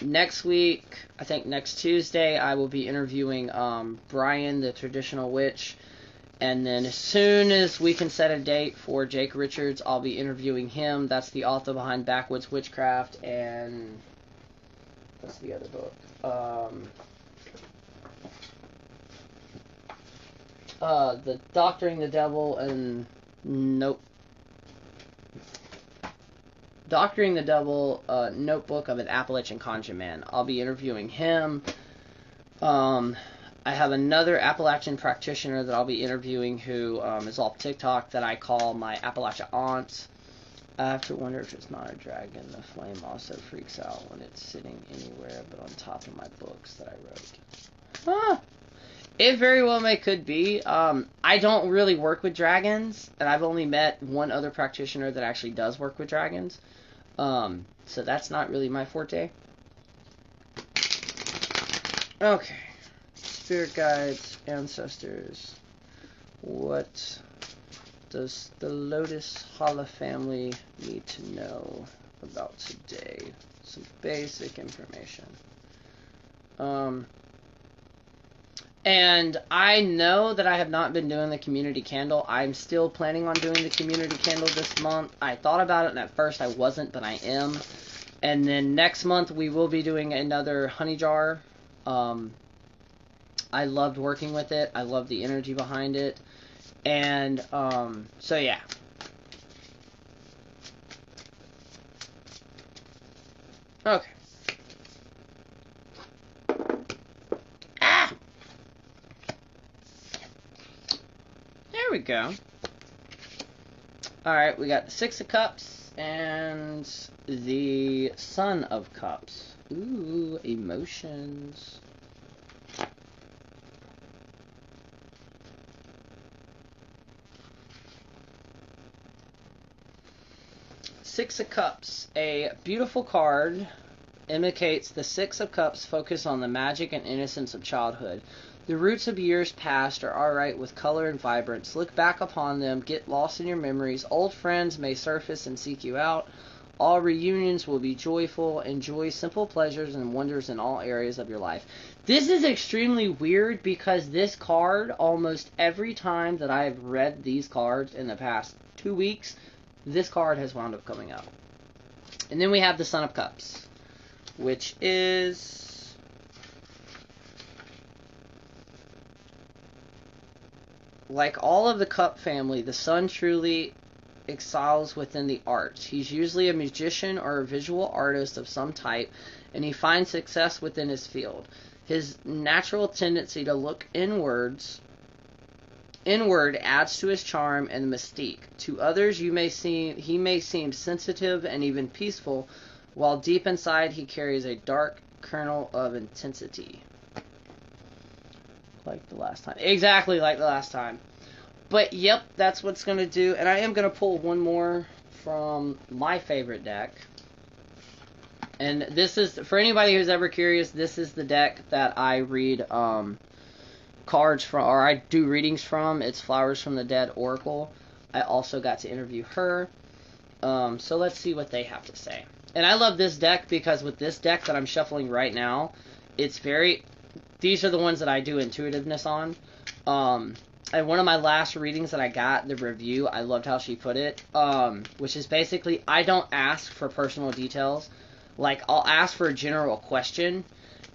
Next week, I think next Tuesday, I will be interviewing Brian, the traditional witch. And then as soon as we can set a date for Jake Richards, I'll be interviewing him. That's the author behind Backwoods Witchcraft and what's the other book? The Doctoring the Devil and Doctoring the Devil, Notebook of an Appalachian Conjureman. I'll be interviewing him. I have another Appalachian practitioner that I'll be interviewing who is off TikTok that I call my Appalachia Aunt. I have to wonder if it's not a dragon. The flame also freaks out when it's sitting anywhere but on top of my books that I wrote. Huh. It very well could be. I don't really work with dragons, and I've only met one other practitioner that actually does work with dragons. So that's not really my forte. Okay. Spirit guides, ancestors. What does the Lotus Hala family need to know about today? Some basic information. And I know that I have not been doing the community candle. I'm still planning on doing the community candle this month. I thought about it, and at first I wasn't, but I am. And then next month we will be doing another honey jar. I loved working with it. I love the energy behind it. And, so yeah. Okay. Ah! There we go. Alright, we got the Six of Cups and the Son of Cups. Ooh, emotions. Six of Cups, a beautiful card, indicates the Six of Cups focus on the magic and innocence of childhood. The roots of years past are alright with color and vibrance. Look back upon them, get lost in your memories. Old friends may surface and seek you out. All reunions will be joyful. Enjoy simple pleasures and wonders in all areas of your life. This is extremely weird because this card, almost every time that I've read these cards in the past 2 weeks, this card has wound up coming up. And then we have the Son of Cups, which is like all of the Cup family, the son truly excels within the arts. He's usually a musician or a visual artist of some type, and he finds success within his field. His natural tendency to look inward adds to his charm and mystique. To others, he may seem sensitive and even peaceful, while deep inside he carries a dark kernel of intensity. Like the last time. Exactly like the last time. But yep, that's what's going to do. And I am going to pull one more from my favorite deck. And this is, for anybody who's ever curious, this is the deck that I read cards from, or I do readings from. It's Flowers from the Dead Oracle. I also got to interview her. So let's see what they have to say. And I love this deck because with this deck that I'm shuffling right now, it's very... These are the ones that I do intuitiveness on. And one of my last readings that I got, the review, I loved how she put it, which is basically, I don't ask for personal details. Like, I'll ask for a general question,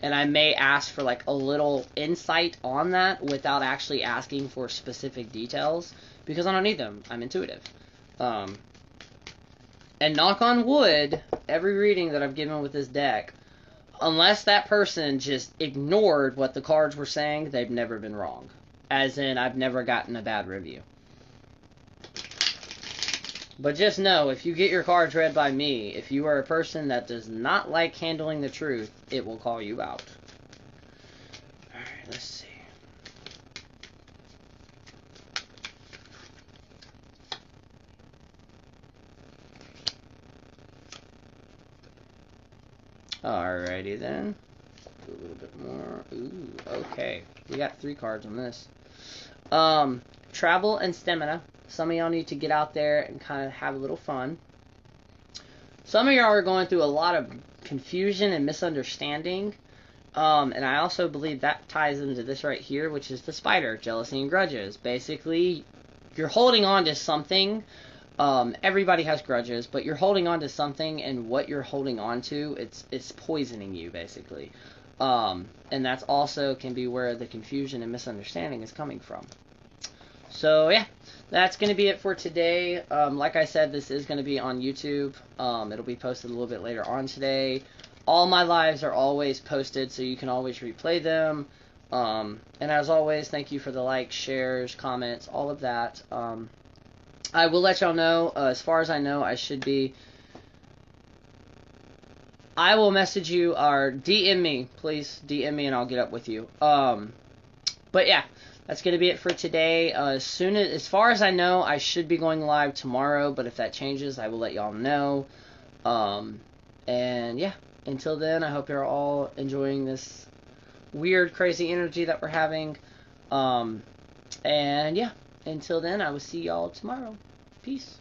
and I may ask for, like, a little insight on that without actually asking for specific details, because I don't need them. I'm intuitive. And knock on wood, every reading that I've given with this deck, unless that person just ignored what the cards were saying, they've never been wrong. As in, I've never gotten a bad review. But just know, if you get your cards read by me, if you are a person that does not like handling the truth, it will call you out. Alright, let's see. Alrighty then. Do a little bit more. Ooh, okay. We got 3 cards on this. Travel and stamina. Some of y'all need to get out there and kind of have a little fun. Some of y'all are going through a lot of confusion and misunderstanding. And I also believe that ties into this right here, which is the spider, jealousy and grudges. Basically, you're holding on to something. Everybody has grudges, but you're holding on to something, and what you're holding on to, it's poisoning you, basically. And that's also can be where the confusion and misunderstanding is coming from. So, yeah, that's going to be it for today. Like I said, this is going to be on YouTube. It'll be posted a little bit later on today. All my lives are always posted, so you can always replay them. And as always, thank you for the likes, shares, comments, all of that. I will let y'all know, as far as I know, I will message you, or DM me, please. DM me and I'll get up with you. But yeah, that's going to be it for today. As far as I know, I should be going live tomorrow, but if that changes, I will let y'all know. And yeah, until then, I hope you're all enjoying this weird, crazy energy that we're having. And yeah, until then, I will see y'all tomorrow. Peace.